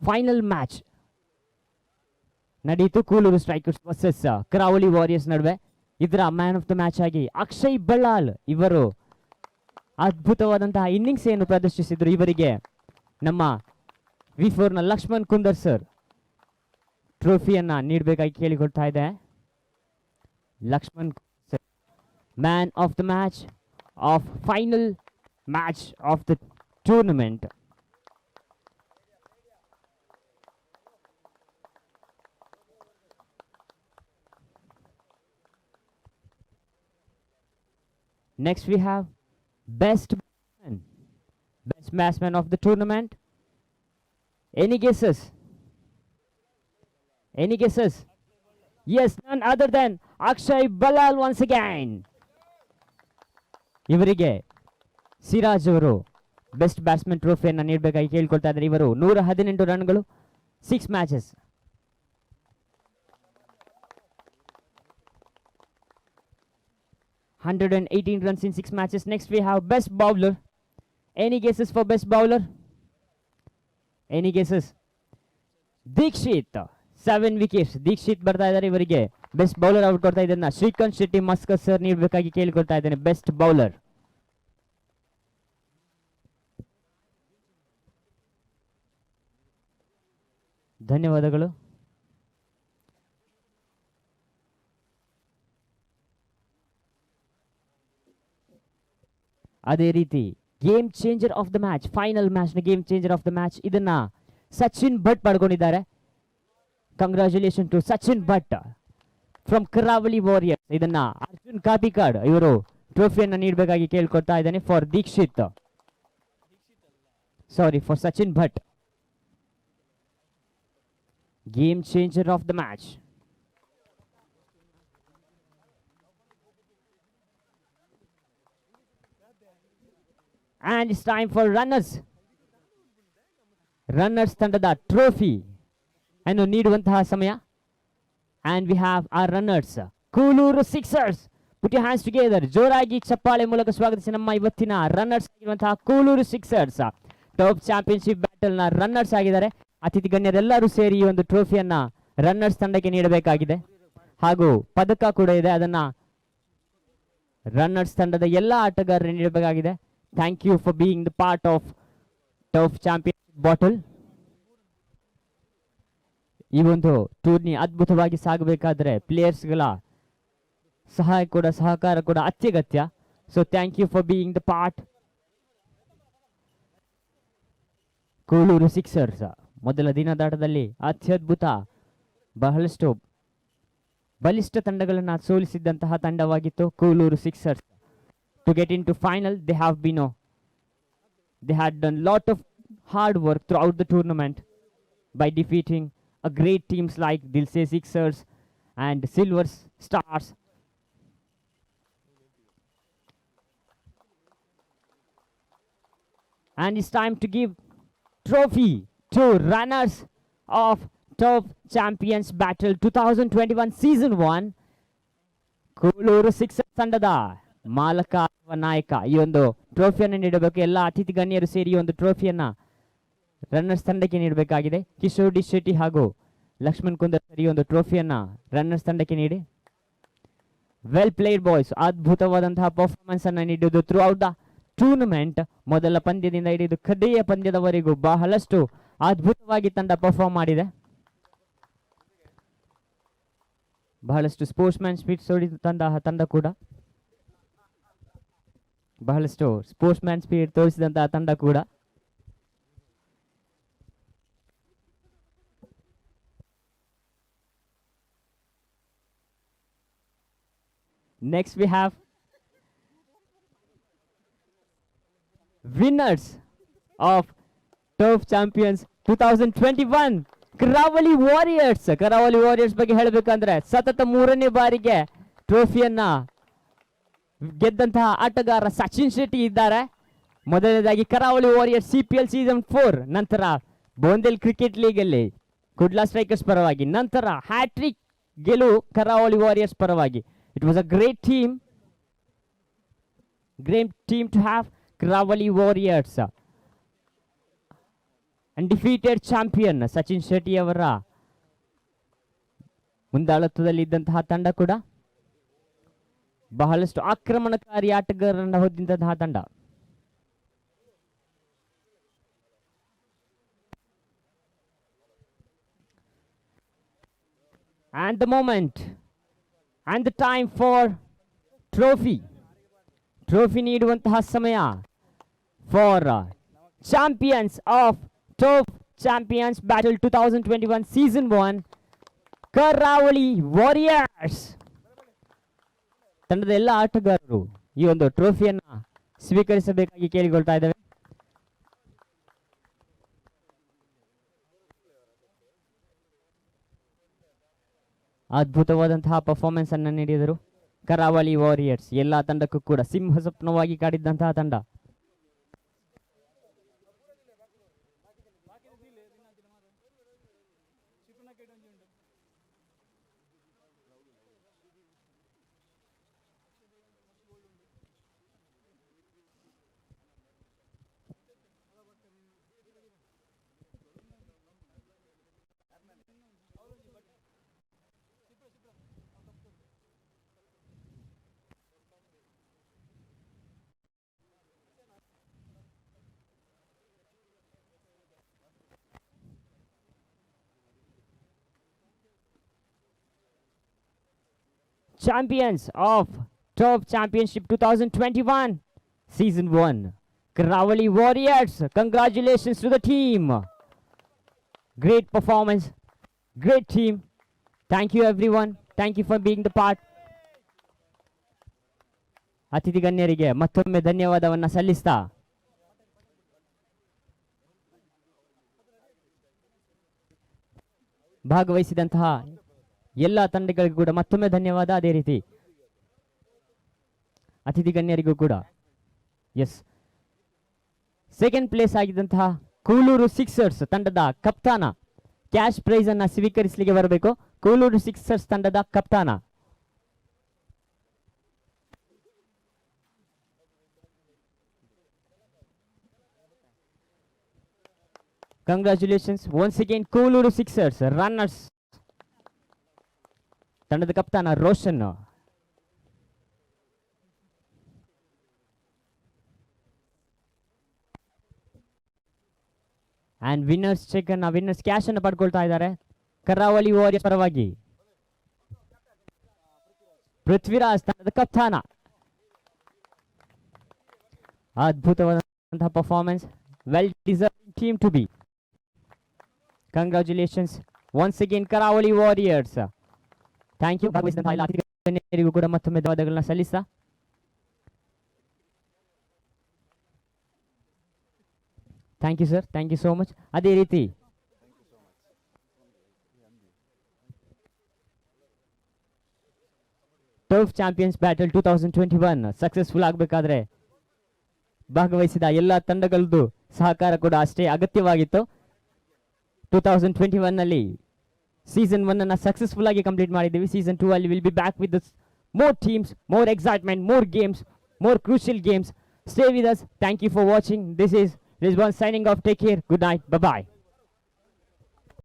ಫೈನಲ್ ಮ್ಯಾಚ್ ನಡೆಯಿತು ಕೂಲೂರು ಸ್ಟ್ರೈಕರ್ಸ್ ವರ್ಸಸ್ ಕರಾವಳಿ ವಾರಿಯರ್ಸ್ ನಡುವೆ. ಇದರ ಮ್ಯಾನ್ ಆಫ್ ದ ಮ್ಯಾಚ್ ಆಗಿ ಅಕ್ಷಯ್ ಬಳ್ಳಾಲ್ ಇವರು ಅದ್ಭುತವಾದಂತಹ ಇನ್ನಿಂಗ್ಸ್ ಏನು ಪ್ರದರ್ಶಿಸಿದ್ರು. ಇವರಿಗೆ ನಮ್ಮ ವಿ4ನ ಲಕ್ಷ್ಮಣ್ ಕುಂದರ್ ಸರ್ ಟ್ರೋಫಿಯನ್ನ ನೀಡಬೇಕಾಗಿ ಕೇಳಿಕೊಳ್ತಾ ಇದೆ. Lakshman sir, man of the match of final match of the tournament. Next we have best batsman of the tournament. Any guesses? Any guesses? Yes, none other than Akshay Ballal once again. ಇವರಿಗೆ ಸಿರಾಜ್ ಅವರು best batsman ಟ್ರೋಫಿಯನ್ನು ನೀಡಬೇಕಾಗಿ ಕೇಳ್ಕೊಳ್ತಾ ಇದ್ದಾರೆ. ಇವರು 118 ರನ್ಗಳು 6 matches. $118 runs in 6 matches. Next we have best bowler. Any guesses for best bowler? Any guesses? Dikshit 7 wickets. Dikshit ಬರ್ತಾ ಇದ್ದಾರೆ. ಇವರಿಗೆ best bowler out ಕೊಡ್ತಾ ಇದನ್ನ ಶ್ರೀಕಾಂತ್ ಶೆಟ್ಟಿ ಮಸ್ಕರ್ ಸರ್ ನೀಡಬೇಕಾಗಿ ಕೇಳಿಕೊಳ್ತಾ ಇದ್ದೇನೆ. Best bowler. ಧನ್ಯವಾದಗಳು. ಅದೇ ರೀತಿ game changer of the match, final match ನ game changer of the match ಇದನ್ನ ಸಚಿನ್ ಭಟ್ ಪಡ್ಕೊಂಡಿದ್ದಾರೆ. Congratulation to Sachin Bhat from Karavali warriors. ಇದನ್ನ ಅರ್ಜುನ್ ಕಾಪಿಕಾಡ್ ಇವರು ಟ್ರೋಫಿಯನ್ನ ನೀಡಬೇಕಾಗಿ ಕೇಳ್ಕೊಳ್ತಾ ಇದ್ದಾನೆ for Dikshit, sorry for Sachin Bhat, game changer of the match. And it's time for runners. Runners ತಂಡದ ಟ್ರೋಫಿ ಅನ್ನು ನೀಡುವಂತಹ ಸಮಯ. And we have our runners, Kuloor sixers. Put your hands together. ಜೋರಾಗಿ ಚಪ್ಪಾಳೆ ಮೂಲಕ ಸ್ವಾಗತಿಸಿ ನಮ್ಮ ಇವತ್ತಿನ ರನ್ನರ್ಸ್ ಆಗಿರುವಂತಹ Kuluru Sixers. Top championship battle ನ ರನ್ನರ್ಸ್ ಆಗಿದ್ದಾರೆ. ಅತಿಥಿ ಗಣ್ಯರೆಲ್ಲರೂ ಸೇರಿ ಈ ಒಂದು ಟ್ರೋಫಿಯನ್ನ ರನ್ನರ್ಸ್ ತಂಡಕ್ಕೆ ನೀಡಬೇಕಾಗಿದೆ. ಹಾಗೂ ಪದಕ ಕೂಡ ಇದೆ, ಅದನ್ನ ರನ್ನರ್ಸ್ ತಂಡದ ಎಲ್ಲ ಆಟಗಾರರಿಗೆ ನೀಡಬೇಕಾಗಿದೆ. Thank you for being the part of Turf Championship Bottle. ಈ ಒಂದು ಟೂರ್ನಿ ಅದ್ಭುತವಾಗಿ ಸಾಗಬೇಕಾದ್ರೆ ಪ್ಲೇಯರ್ಸ್ಗಳ ಸಹಕಾರ ಕೂಡ ಅತ್ಯಗತ್ಯ. So thank you for being the part. Kuloor sixers ಮೊದಲ ದಿನದಾಟದಲ್ಲಿ ಅತ್ಯದ್ಭುತ, ಬಹಳಷ್ಟು ಬಲಿಷ್ಠ ತಂಡಗಳನ್ನು ಸೋಲಿಸಿದ್ದಂತಹ ತಂಡವಾಗಿತ್ತು Kuloor sixers. To get into final, they had done lot of hard work throughout the tournament by defeating a great teams like Dilse Sixers and Silver Stars. And it's time to give trophy to runners of Turf Champions Battle 2021 Season 1. Kuloor sixers ತಂಡದ ಮಾಲಕ ಅಥವಾ ನಾಯಕ ಈ ಒಂದು ಟ್ರೋಫಿಯನ್ನು ನೀಡಬೇಕು. ಎಲ್ಲ ಅತಿಥಿ ಗಣ್ಯರು ಸೇರಿ ಈ ಒಂದು ಟ್ರೋಫಿಯನ್ನ ರನ್ನರ್ಸ್ ತಂಡಕ್ಕೆ ನೀಡಬೇಕಾಗಿದೆ. ಕಿಶೋರ್ ಡಿ ಶೆಟ್ಟಿ ಹಾಗೂ ಲಕ್ಷ್ಮಣ್ ಕುಂದರ್ ಈ ಒಂದು ಟ್ರೋಫಿಯನ್ನ ರನ್ನರ್ಸ್ ತಂಡಕ್ಕೆ ನೀಡಿ. ವೆಲ್ ಪ್ಲೇಡ್ ಬಾಯ್ಸ್, ಅದ್ಭುತವಾದಂತಹ ಪರ್ಫಾರ್ಮೆನ್ಸ್ ಅನ್ನ ನೀಡಿದ್ದು ಥ್ರೂ ಔಟ್ ದ ಟೂರ್ನಮೆಂಟ್. ಮೊದಲ ಪಂದ್ಯದಿಂದ ಹಿಡಿದು ಕಡೆಯ ಪಂದ್ಯದವರೆಗೂ ಬಹಳಷ್ಟು ಅದ್ಭುತವಾಗಿ ತಂಡ ಪರ್ಫಾರ್ಮ್ ಮಾಡಿದೆ. ಬಹಳಷ್ಟು ಸ್ಪೋರ್ಟ್ಸ್ಮ್ಯಾನ್ ಸ್ಪಿರಿಟ್ ತೋರಿಸಿದಂತಹ ತಂಡ ಕೂಡ ಬಹಳಷ್ಟು ಸ್ಪೋರ್ಟ್ಸ್ಮ್ಯಾನ್ ಸ್ಪಿರಿಟ್ ತೋರಿಸಿದಂತಹ ತಂಡ ಕೂಡ Next we have winners of Turf Champions 2021 ಕರಾವಳಿ ವಾರಿಯರ್ಸ್ ಬಗ್ಗೆ ಹೇಳಬೇಕಂದ್ರೆ ಸತತ 3ನೇ ಬಾರಿಗೆ ಟ್ರೋಫಿಯನ್ನ ಗೆದ್ದಂತಹ ಆಟಗಾರ ಸಚಿನ್ ಶೆಟ್ಟಿ ಇದ್ದಾರೆ. ಮೊದಲನೇದಾಗಿ ಕರಾವಳಿ ವಾರಿಯರ್ಸ್ CPL ಸೀಸನ್ 4, ನಂತರ ಬೋಂದೆಲ್ ಕ್ರಿಕೆಟ್ ಲೀಗ್ ಅಲ್ಲಿ ಕುಡ್ಲಾ ಸ್ಟ್ರೈಕರ್ಸ್ ಪರವಾಗಿ, ನಂತರ ಹ್ಯಾಟ್ರಿಕ್ ಗೆಲುವು ಕರಾವಳಿ ವಾರಿಯರ್ಸ್ ಪರವಾಗಿ. It was a great team to have Karavali Warriors. Undefeated champion Sachin Shetty ಅವರ ಮುಂದಾಳತ್ವದಲ್ಲಿ ಇದ್ದಂತಹ ತಂಡ ಕೂಡ ಬಹಳಷ್ಟು ಆಕ್ರಮಣಕಾರಿ ಆಟಗಾರರನ್ನು ಹೊಂದಿದಂತಹ ತಂಡ. And the moment and the time for trophy ನೀಡುವಂತಹ ಸಮಯ for champions of Turf Champions Battle 2021 Season 1 ಕರಾವಳಿ ವಾರಿಯರ್ಸ್ ತಂಡದ ಎಲ್ಲ ಆಟಗಾರರು ಈ ಒಂದು ಟ್ರೋಫಿಯನ್ನ ಸ್ವೀಕರಿಸಬೇಕಾಗಿ ಕೇಳಿಕೊಳ್ತಾ ಇದ್ದೇವೆ. ಅದ್ಭುತವಾದಂತಹ ಪರ್ಫಾರ್ಮೆನ್ಸ್ ಅನ್ನು ನೀಡಿದರು ಕರಾವಳಿ ವಾರಿಯರ್ಸ್. ಎಲ್ಲಾ ತಂಡಕ್ಕೂ ಕೂಡ ಸಿಂಹ ಸ್ವಪ್ನವಾಗಿ ಕಾಡಿದ್ದಂತಹ ತಂಡ. Champions of Turf Championship 2021 Season 1 Karavali Warriors. Congratulations to the team. Great performance, great team. Thank you everyone. Thank you for being the part. ಅತಿಥಿ ಗಣ್ಯರಿಗೆ ಮತ್ತೊಮ್ಮೆ ಧನ್ಯವಾದವನ್ನ ಸಲ್ಲಿಸ್ತಾ ಭಾಗವಹಿಸಿದಂತಹ ಎಲ್ಲ ತಂಡಗಳಿಗೂ ಕೂಡ ಮತ್ತೊಮ್ಮೆ ಧನ್ಯವಾದ. ಅದೇ ರೀತಿ ಅತಿಥಿ ಗಣ್ಯರಿಗೂ ಕೂಡ. ಎಸ್, ಸೆಕೆಂಡ್ ಪ್ಲೇಸ್ ಆಗಿದ್ದಂತಹ ಕೂಳೂರು ಸಿಕ್ಸರ್ಸ್ ತಂಡದ ಕಪ್ತಾನ ಕ್ಯಾಶ್ ಪ್ರೈಸ್ ಅನ್ನ ಸ್ವೀಕರಿಸಲಿಕ್ಕೆ ಬರಬೇಕು. ಕೂಳೂರು ಸಿಕ್ಸರ್ಸ್ ತಂಡದ ಕಪ್ತಾನ. Congratulations once again Kuloor sixers runners. ತಂಡದ ಕಪ್ತಾನ ರೋಷನ್. ಅಂಡ್ ವಿನ್ನರ್ಸ್ ಚೆಕ್ ಅನ್ನ ವಿನ್ನರ್ಸ್ ಕ್ಯಾಶ್ ಅನ್ನು ಪಡ್ಕೊಳ್ತಾ ಇದ್ದಾರೆ ಕರಾವಳಿ ವಾರಿಯರ್ಸ್ ಪರವಾಗಿ. ಪೃಥ್ವಿರಾಜ್ ತಂಡದ ಕಪ್ತಾನ. ಅದ್ಭುತವಾದಂತಹ performance. Well deserving team to be. Congratulations once again Karavali warriors. Thank you. ಭಾಗವಹಿಸಿದಂತಹ ಎಲ್ಲ ಅತಿಥಿಗಳಿಗೂ ಕೂಡ ಮತ್ತೊಮ್ಮೆ ಧನ್ಯವಾದಗಳನ್ನ ಸಲ್ಲಿಸ್ತಾ thank you sir, thank you so much. ಅದೇ ರೀತಿ ಟರ್ಫ್ ಚಾಂಪಿಯನ್ಸ್ ಬ್ಯಾಟಲ್ 2021 ಸಕ್ಸಸ್ಫುಲ್ ಆಗಬೇಕಾದ್ರೆ ಭಾಗವಹಿಸಿದ ಎಲ್ಲ ತಂಡಗಳದ್ದು ಸಹಕಾರ ಕೂಡ ಅಷ್ಟೇ ಅಗತ್ಯವಾಗಿತ್ತು. 2021 ನಲ್ಲಿ ಸೀಸನ್ 1 ಅನ್ನ ಸಕ್ಸಸ್ಫುಲ್ ಆಗಿ ಕಂಪ್ಲೀಟ್ ಮಾಡಿದ್ದೀವಿ. ಸೀಸನ್ 2 ಅಲ್ಲಿ will be back with more teams, more excitement, more games, more crucial games. Stay with us. Thank you for watching. This is Rizwan signing off. Take care. Good night. Bye-bye.